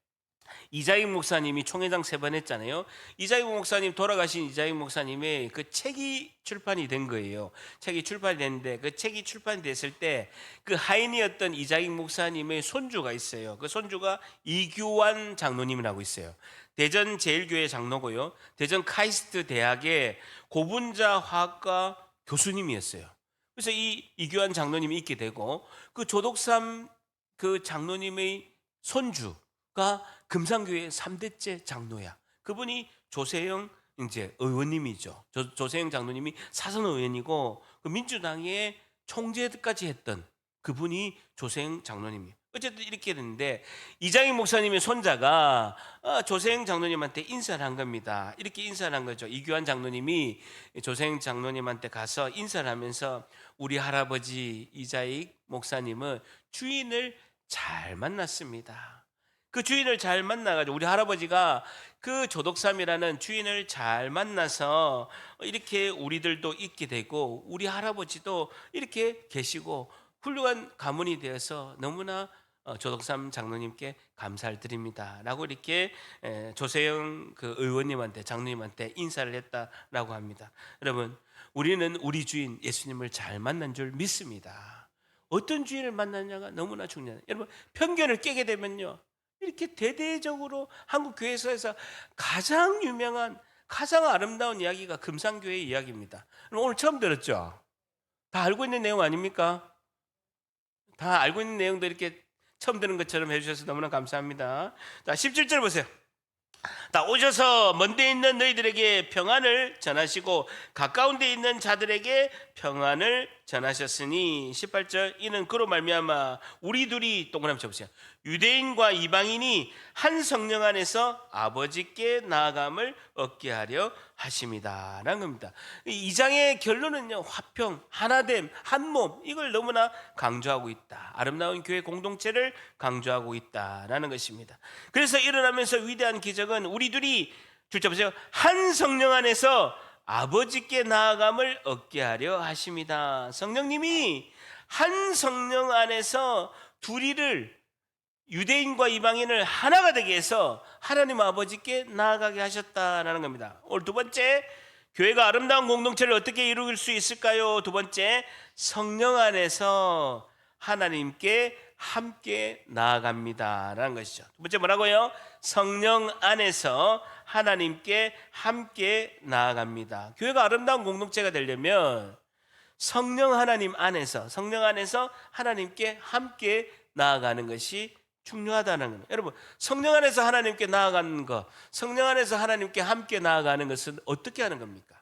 이자익 목사님이 총회장 3번 했잖아요. 이자익 목사님, 돌아가신 이자익 목사님의 그 책이 출판이 된 거예요. 책이 출판이 됐는데 그 책이 출판이 됐을 때 그 하인이었던 이자익 목사님의 손주가 있어요. 그 손주가 이규환 장로님이라고 있어요. 대전 제일교회 장로고요. 대전 카이스트 대학의 고분자 화학과 교수님이었어요. 그래서 이 이규환 장로님이 있게 되고 그 조덕삼 그 장로님의 손주가 금산교회 3대째 장로야. 그분이 조세영 이제 의원님이죠. 조세영 장로님이 사선 의원이고 그 민주당의 총재까지 했던 그분이 조세영 장로님이에요. 어쨌든 이렇게 됐는데 이장익 목사님의 손자가 조세영 장로님한테 인사를 한 겁니다. 이렇게 인사를 한 거죠. 이규환 장로님이 조세영 장로님한테 가서 인사를 하면서 우리 할아버지 이자익 목사님은 주인을 잘 만났습니다. 그 주인을 잘 만나가지고 우리 할아버지가 그 조덕삼이라는 주인을 잘 만나서 이렇게 우리들도 있게 되고 우리 할아버지도 이렇게 계시고 훌륭한 가문이 되어서 너무나 조덕삼 장로님께 감사를 드립니다 라고 이렇게 조세영 그 의원님한테 장로님한테 인사를 했다라고 합니다. 여러분, 우리는 우리 주인 예수님을 잘 만난 줄 믿습니다. 어떤 주인을 만났냐가 너무나 중요해요. 여러분, 편견을 깨게 되면요, 이렇게 대대적으로 한국 교회에서 가장 유명한, 가장 아름다운 이야기가 금산교회의 이야기입니다. 오늘 처음 들었죠? 다 알고 있는 내용 아닙니까? 다 알고 있는 내용도 이렇게 처음 듣는 것처럼 해주셔서 너무나 감사합니다. 자, 17절 보세요. 다 오셔서 먼데 있는 너희들에게 평안을 전하시고 가까운 데 있는 자들에게 평안을 전하셨으니 18절 이는 그로 말미암아 우리 둘이 동그라미 쳐보세요. 유대인과 이방인이 한 성령 안에서 아버지께 나아감을 얻게 하려 하심이다 라는 겁니다. 이 장의 결론은요, 화평, 하나됨, 한몸, 이걸 너무나 강조하고 있다. 아름다운 교회 공동체를 강조하고 있다라는 것입니다. 그래서 일어나면서 위대한 기적은 우리 둘이 줄자 보세요. 한 성령 안에서 아버지께 나아감을 얻게 하려 하심이다. 성령님이 한 성령 안에서 둘이를, 유대인과 이방인을 하나가 되게 해서 하나님 아버지께 나아가게 하셨다라는 겁니다. 오늘 두 번째, 교회가 아름다운 공동체를 어떻게 이룰 수 있을까요? 두 번째, 성령 안에서 하나님께 함께 나아갑니다라는 것이죠. 두 번째 뭐라고요? 성령 안에서 하나님께 함께 나아갑니다. 교회가 아름다운 공동체가 되려면 성령 하나님 안에서, 성령 안에서 하나님께 함께 나아가는 것이 중요하다는 거예요. 여러분, 성령 안에서 하나님께 나아가는 것, 성령 안에서 하나님께 함께 나아가는 것은 어떻게 하는 겁니까?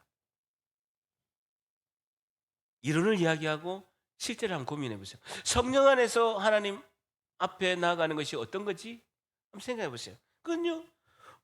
이론을 이야기하고 실제를 한번 고민해 보세요. 성령 안에서 하나님 앞에 나아가는 것이 어떤 거지? 한번 생각해 보세요. 그건요,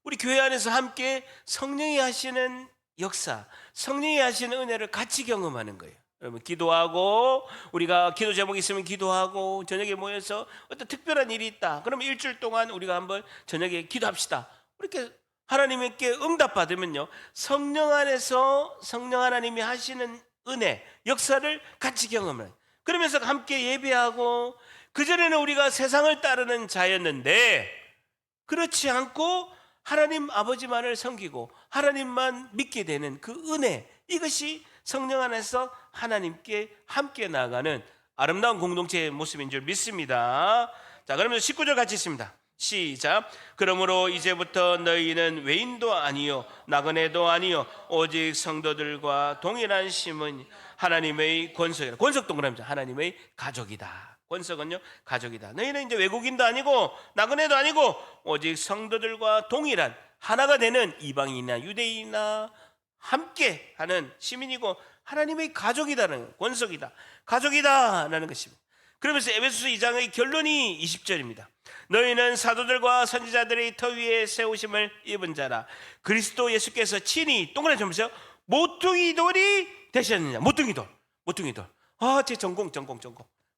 우리 교회 안에서 함께 성령이 하시는 역사, 성령이 하시는 은혜를 같이 경험하는 거예요. 여러분, 기도하고, 우리가 기도 제목이 있으면 기도하고, 저녁에 모여서 어떤 특별한 일이 있다 그러면 일주일 동안 우리가 한번 저녁에 기도합시다. 이렇게 하나님께 응답받으면요, 성령 안에서 성령 하나님이 하시는 은혜, 역사를 같이 경험을 해요. 그러면서 함께 예배하고, 그전에는 우리가 세상을 따르는 자였는데 그렇지 않고 하나님 아버지만을 섬기고 하나님만 믿게 되는 그 은혜, 이것이 성령 안에서 하나님께 함께 나아가는 아름다운 공동체의 모습인 줄 믿습니다. 자, 그러면 19절 같이 있습니다. 시작. 그러므로 이제부터 너희는 외인도 아니요 나그네도 아니요 오직 성도들과 동일한 심은 하나님의 권속이라. 권속도 그럽니다. 하나님의 가족이다. 권속은요, 가족이다. 너희는 이제 외국인도 아니고 나그네도 아니고 오직 성도들과 동일한, 하나가 되는 이방인이나 유대인이나 함께 하는 시민이고 하나님의 가족이다는, 권속이다, 가족이다라는 것입니다. 그러면서 에베소서 2장의 결론이 20절입니다. 너희는 사도들과 선지자들의 터 위에 세우심을 입은 자라. 그리스도 예수께서 친히, 동그라미 쳐보세요, 모퉁이 돌이 되셨느냐. 모퉁이 돌. 제 전공.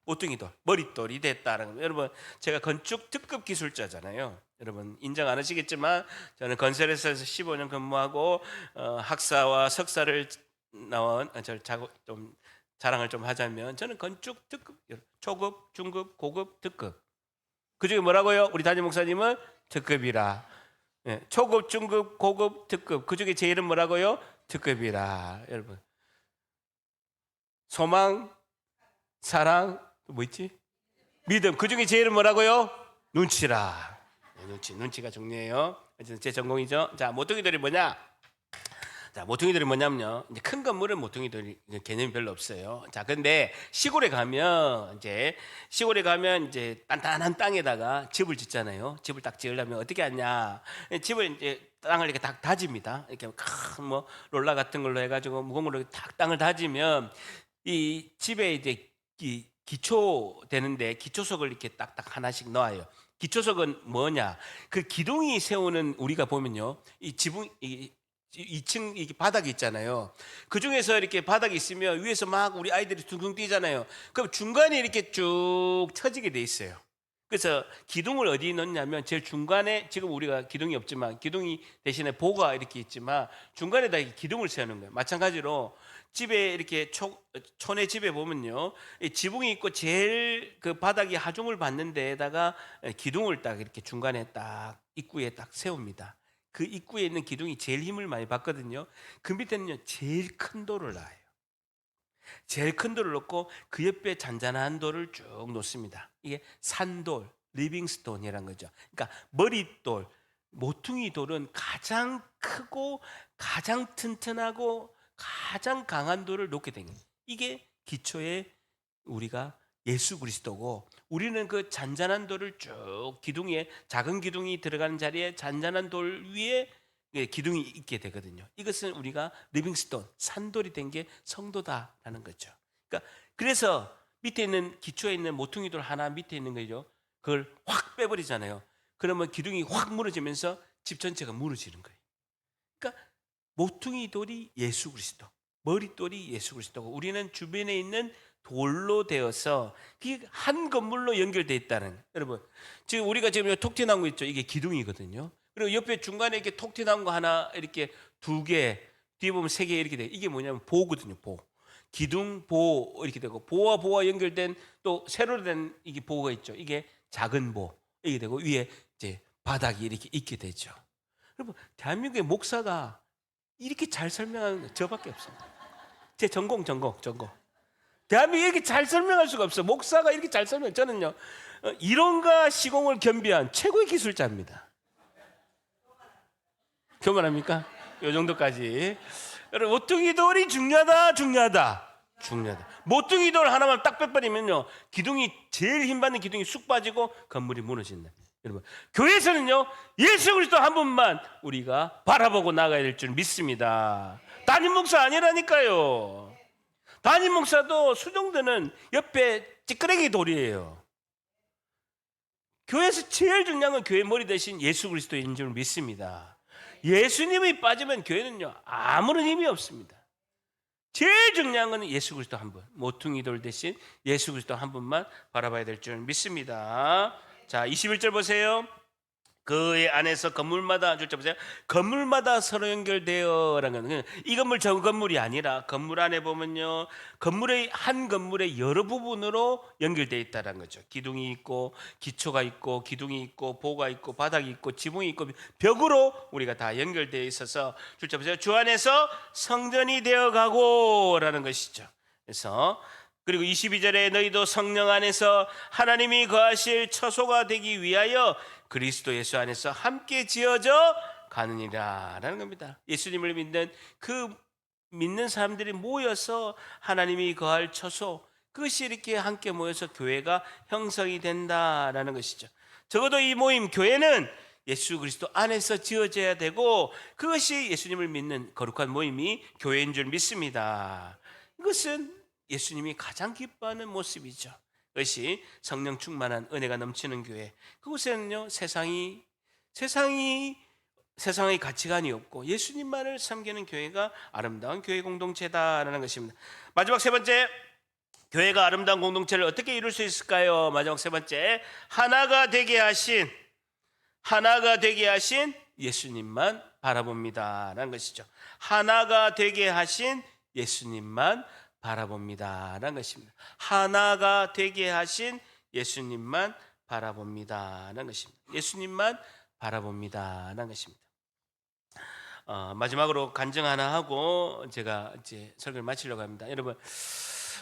모퉁이 돌, 머릿돌이 됐다는 거. 여러분, 제가 건축 특급 기술자잖아요. 여러분 인정 안 하시겠지만 저는 건설회사에서 15년 근무하고 학사와 석사를 나온, 좀 자랑을 좀 하자면 저는 건축 특급, 초급, 중급, 고급, 특급. 그중에 뭐라고요? 우리 담임 목사님은 특급이라. 초급, 중급, 고급, 특급. 그중에 제 이름 뭐라고요? 특급이라. 여러분, 소망, 사랑, 뭐 있지? 믿음. 그중에 제 이름 뭐라고요? 눈치라. 눈치가 중요해요. 제 전공이죠. 자, 모퉁이돌이 뭐냐? 자, 모퉁이돌이 뭐냐면요, 이제 큰 건물은 모퉁이돌이 개념이 별로 없어요. 자, 근데 시골에 가면 이제 단단한 땅에다가 집을 짓잖아요. 집을 딱 지으려면 어떻게 하냐? 집을 이제 땅을 이렇게 딱 다집니다. 이렇게 큰 뭐 롤라 같은 걸로 해가지고 무거운 걸로 딱 땅을 다지면 이 집에 이제 이 기초 되는데 기초석을 이렇게 딱딱 하나씩 넣어요. 기초석은 뭐냐? 그 기둥이 세우는, 우리가 보면요, 이 지붕, 2층 이게 바닥이 있잖아요. 그 중에서 이렇게 바닥이 있으면 위에서 막 우리 아이들이 둥둥 뛰잖아요. 그럼 중간에 이렇게 쭉 처지게 돼 있어요. 그래서 기둥을 어디 넣냐면 제일 중간에, 지금 우리가 기둥이 없지만 기둥이 대신에 보가 이렇게 있지만 중간에다 기둥을 세우는 거예요. 마찬가지로 집에 이렇게 촌의 집에 보면요, 지붕이 있고 제일 그 바닥이 하중을 받는 데에다가 기둥을 딱 이렇게 중간에 딱 입구에 딱 세웁니다. 그 입구에 있는 기둥이 제일 힘을 많이 받거든요. 그 밑에는요, 제일 큰 돌을 놔요. 제일 큰 돌을 놓고 그 옆에 잔잔한 돌을 쭉 놓습니다. 이게 산돌, 리빙스톤이라는 거죠. 그러니까 머릿돌, 모퉁이 돌은 가장 크고 가장 튼튼하고 가장 강한 돌을 놓게 된 거예요. 이게 기초에 우리가 예수 그리스도고, 우리는 그 잔잔한 돌을 쭉 기둥에, 작은 기둥이 들어가는 자리에 잔잔한 돌 위에 기둥이 있게 되거든요. 이것은 우리가 리빙스톤, 산돌이 된 게 성도다라는 거죠. 그러니까 그래서 밑에 있는, 기초에 있는 모퉁이 돌 하나 밑에 있는 거죠. 그걸 확 빼버리잖아요. 그러면 기둥이 확 무너지면서 집 전체가 무너지는 거예요. 그러니까 모퉁이 돌이 예수 그리스도, 머릿돌이 예수 그리스도고, 우리는 주변에 있는 돌로 되어서 한 건물로 연결되어 있다는. 여러분, 지금 우리가 지금 톡 튀어나온 거 있죠? 이게 기둥이거든요. 그리고 옆에 중간에 이렇게 톡 튀어나온 거 하나, 이렇게 2개, 뒤에 보면 3개 이렇게 돼. 이게 뭐냐면 보거든요. 보. 기둥, 보 이렇게 되고, 보와 연결된 또 새로 된 이게 보가 있죠. 이게 작은 보 이렇게 되고, 위에 이제 바닥이 이렇게 있게 되죠. 여러분, 대한민국의 목사가 이렇게 잘 설명하는 거 저밖에 없습니다. 제 전공. 대한민국이 이렇게 잘 설명할 수가 없어. 목사가 이렇게 잘 설명. 저는요, 이론과 시공을 겸비한 최고의 기술자입니다. 교만합니까? 요 정도까지. 여러분, 모퉁이 돌이 중요하다. 모퉁이 돌 하나만 딱 빼버리면요, 기둥이, 제일 힘받는 기둥이 쑥 빠지고 건물이 무너진다. 여러분, 교회에서는요, 예수 그리스도 한 분만 우리가 바라보고 나가야 될 줄 믿습니다. 담임 목사 아니라니까요. 담임 목사도 수종드는 옆에 찌끄레기 돌이에요. 교회에서 제일 중요한 건 교회 머리 대신 예수 그리스도인 줄 믿습니다. 예수님이 빠지면 교회는요, 아무런 힘이 없습니다. 제일 중요한 것은 예수 그리스도 한 분, 모퉁이 돌 대신 예수 그리스도 한 분만 바라봐야 될 줄 믿습니다. 자, 21절 보세요. 그 안에서 건물마다, 줄자 보세요. 건물마다 서로 연결되어라는 거는 이 건물 저 건물이 아니라 건물 안에 보면요, 건물의 한 건물의 여러 부분으로 연결되어 있다는 거죠. 기둥이 있고 기초가 있고 기둥이 있고 보가 있고 바닥이 있고 지붕이 있고 벽으로 우리가 다 연결되어 있어서, 줄자 보세요. 주 안에서 성전이 되어가고라는 것이죠. 그래서 그리고 22절에 너희도 성령 안에서 하나님이 거하실 처소가 되기 위하여 그리스도 예수 안에서 함께 지어져 가느니라 라는 겁니다. 예수님을 믿는 그 믿는 사람들이 모여서 하나님이 거할 처소, 그것이 이렇게 함께 모여서 교회가 형성이 된다라는 것이죠. 적어도 이 모임, 교회는 예수 그리스도 안에서 지어져야 되고, 그것이 예수님을 믿는 거룩한 모임이 교회인 줄 믿습니다. 이것은 예수님이 가장 기뻐하는 모습이죠. 그것이 성령 충만한 은혜가 넘치는 교회. 그곳에는요, 세상의 가치관이 없고 예수님만을 섬기는 교회가 아름다운 교회 공동체다라는 것입니다. 마지막 세 번째, 교회가 아름다운 공동체를 어떻게 이룰 수 있을까요? 마지막 세 번째, 하나가 되게 하신 예수님만 바라봅니다라는 것이죠. 하나가 되게 하신 예수님만 바라봅니다라는 것입니다. 하나가 되게 하신 예수님만 바라봅니다라는 것입니다. 예수님만 바라봅니다라는 것입니다. 마지막으로 간증 하나 하고 제가 이제 설교를 마치려고 합니다. 여러분,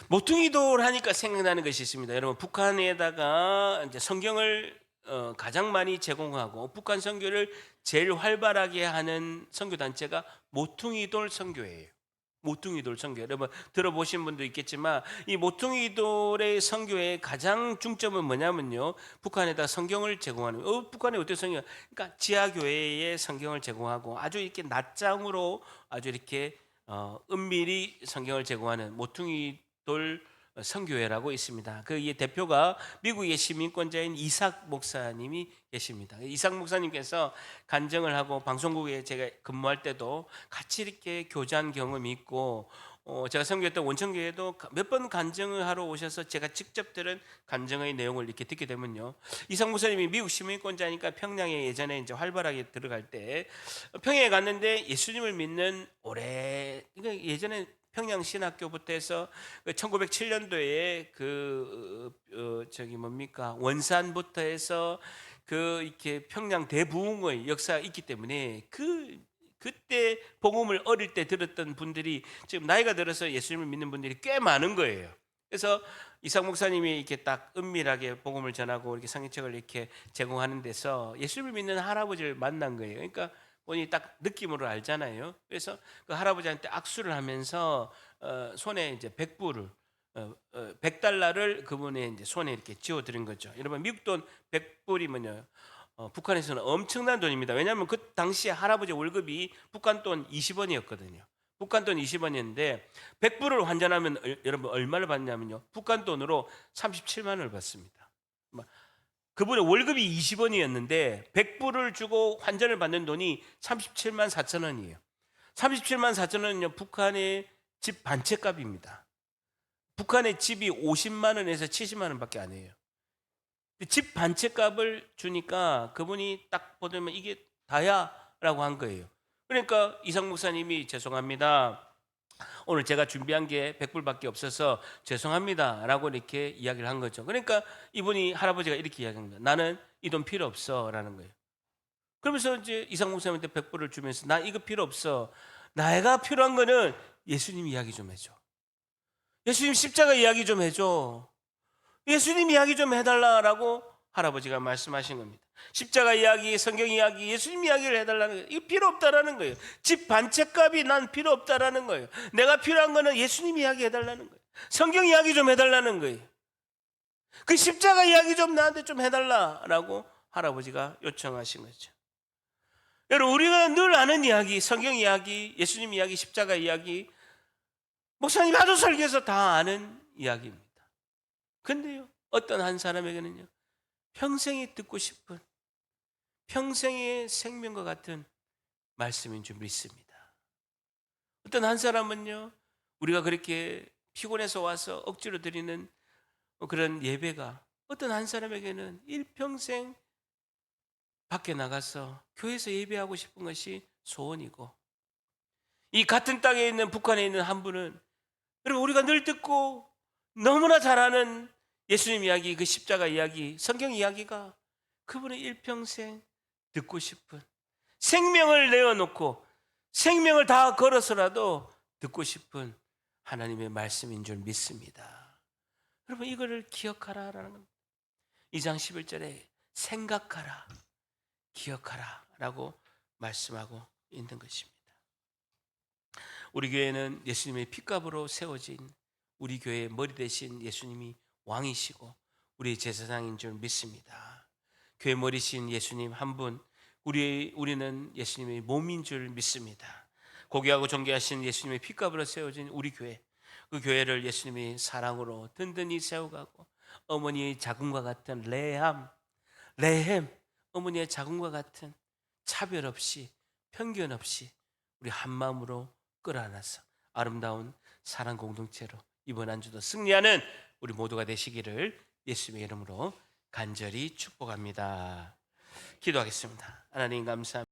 모퉁이 돌 하니까 생각나는 것이 있습니다. 여러분, 북한에다가 이제 성경을 가장 많이 제공하고 북한 선교를 제일 활발하게 하는 선교 단체가 모퉁이 돌 선교예요. 모퉁이 돌 선교, 여러분 들어보신 분도 있겠지만 이 모퉁이 돌의 선교의 가장 중점은 뭐냐면요, 북한에다 성경을 제공하는. 북한에 어떤 성경? 그러니까 지하 교회에 성경을 제공하고 아주 이렇게 낮장으로 아주 이렇게 은밀히 성경을 제공하는 모퉁이 돌 선교회라고 있습니다. 그 대표가 미국의 시민권자인 이삭 목사님이 계십니다. 이삭 목사님께서 간증을 하고 방송국에 제가 근무할 때도 같이 이렇게 교제한 경험이 있고, 제가 선교했던 원천교회도 몇 번 간증을 하러 오셔서 제가 직접 들은 간증의 내용을 이렇게 듣게 되면요, 이삭 목사님이 미국 시민권자니까 평양에 예전에 이제 활발하게 들어갈 때 평양에 갔는데 예수님을 믿는 그러니까 예전에 평양 신학교부터 해서 1907년도에 원산부터 해서 이렇게 평양 대부흥의 역사가 있기 때문에 그때 복음을 어릴 때 들었던 분들이 지금 나이가 들어서 예수님을 믿는 분들이 꽤 많은 거예요. 그래서 이삭 목사님이 이렇게 딱 은밀하게 복음을 전하고 이렇게 상기책을 이렇게 제공하는 데서 예수님을 믿는 할아버지를 만난 거예요. 그러니까 본인이 딱 느낌으로 알잖아요. 그래서 그 할아버지한테 악수를 하면서 손에 이제 $100를 그분의 이제 손에 이렇게 쥐어드린 거죠. 여러분, 미국 돈 100불이면요, 북한에서는 엄청난 돈입니다. 왜냐하면 그 당시에 할아버지 월급이 북한 돈 20원이었거든요. 북한 돈 20원이었는데 100불을 환전하면 여러분 얼마를 받냐면요, 북한 돈으로 37만 원을 받습니다. 그분의 월급이 20원이었는데 100불을 주고 환전을 받는 돈이 37만 4천 원이에요. 37만 4천 원은요, 북한의 집 반 채 값입니다. 북한의 집이 50만 원에서 70만 원밖에 안 해요. 집 반 채 값을 주니까 그분이 딱 보더니 이게 다야 라고 한 거예요. 그러니까 이삭 목사님이 죄송합니다, 오늘 제가 준비한 게 100불밖에 없어서 죄송합니다 라고 이렇게 이야기를 한 거죠. 그러니까 이분이, 할아버지가 이렇게 이야기합니다. 나는 이 돈 필요 없어 라는 거예요. 그러면서 이제 이삭 목사님한테 100불을 주면서 나 이거 필요 없어, 내가 필요한 거는 예수님 이야기 좀 해줘, 예수님 십자가 이야기 좀 해줘, 예수님 이야기 좀 해달라라고 할아버지가 말씀하신 겁니다. 십자가 이야기, 성경 이야기, 예수님 이야기를 해달라는 거예요. 이거 필요 없다라는 거예요. 집 반 채 값이 난 필요 없다라는 거예요. 내가 필요한 거는 예수님 이야기 해달라는 거예요. 성경 이야기 좀 해달라는 거예요. 그 십자가 이야기 좀 나한테 좀 해달라라고 할아버지가 요청하신 거죠. 여러분, 우리가 늘 아는 이야기, 성경 이야기, 예수님 이야기, 십자가 이야기, 목사님 아주 설교에서 다 아는 이야기입니다. 근데요, 어떤 한 사람에게는요, 평생에 듣고 싶은, 평생의 생명과 같은 말씀인 줄 믿습니다. 어떤 한 사람은요, 우리가 그렇게 피곤해서 와서 억지로 드리는 그런 예배가 어떤 한 사람에게는 일평생 밖에 나가서 교회에서 예배하고 싶은 것이 소원이고, 이 같은 땅에 있는 북한에 있는 한 분은, 여러분 우리가 늘 듣고 너무나 잘 아는 예수님 이야기, 그 십자가 이야기, 성경 이야기가, 그분은 일평생 듣고 싶은, 생명을 내어놓고 생명을 다 걸어서라도 듣고 싶은 하나님의 말씀인 줄 믿습니다. 여러분 이거를 기억하라라는 겁니다. 2장 11절에 생각하라, 기억하라 라고 말씀하고 있는 것입니다. 우리 교회는 예수님의 핏값으로 세워진, 우리 교회의 머리 대신 예수님이 왕이시고 우리 제사장인 줄 믿습니다. 교회 머리신 예수님 한 분, 우리는 예수님의 몸인 줄 믿습니다. 고귀하고 존귀하신 예수님의 핏값으로 세워진 우리 교회, 그 교회를 예수님이 사랑으로 든든히 세워가고, 어머니의 자궁과 같은 레헴, 어머니의 자궁과 같은 차별 없이 편견 없이 우리 한 마음으로 끌어안아서 아름다운 사랑 공동체로 이번 한 주도 승리하는 우리 모두가 되시기를 예수님의 이름으로 간절히 축복합니다. 기도하겠습니다. 하나님 감사합니다.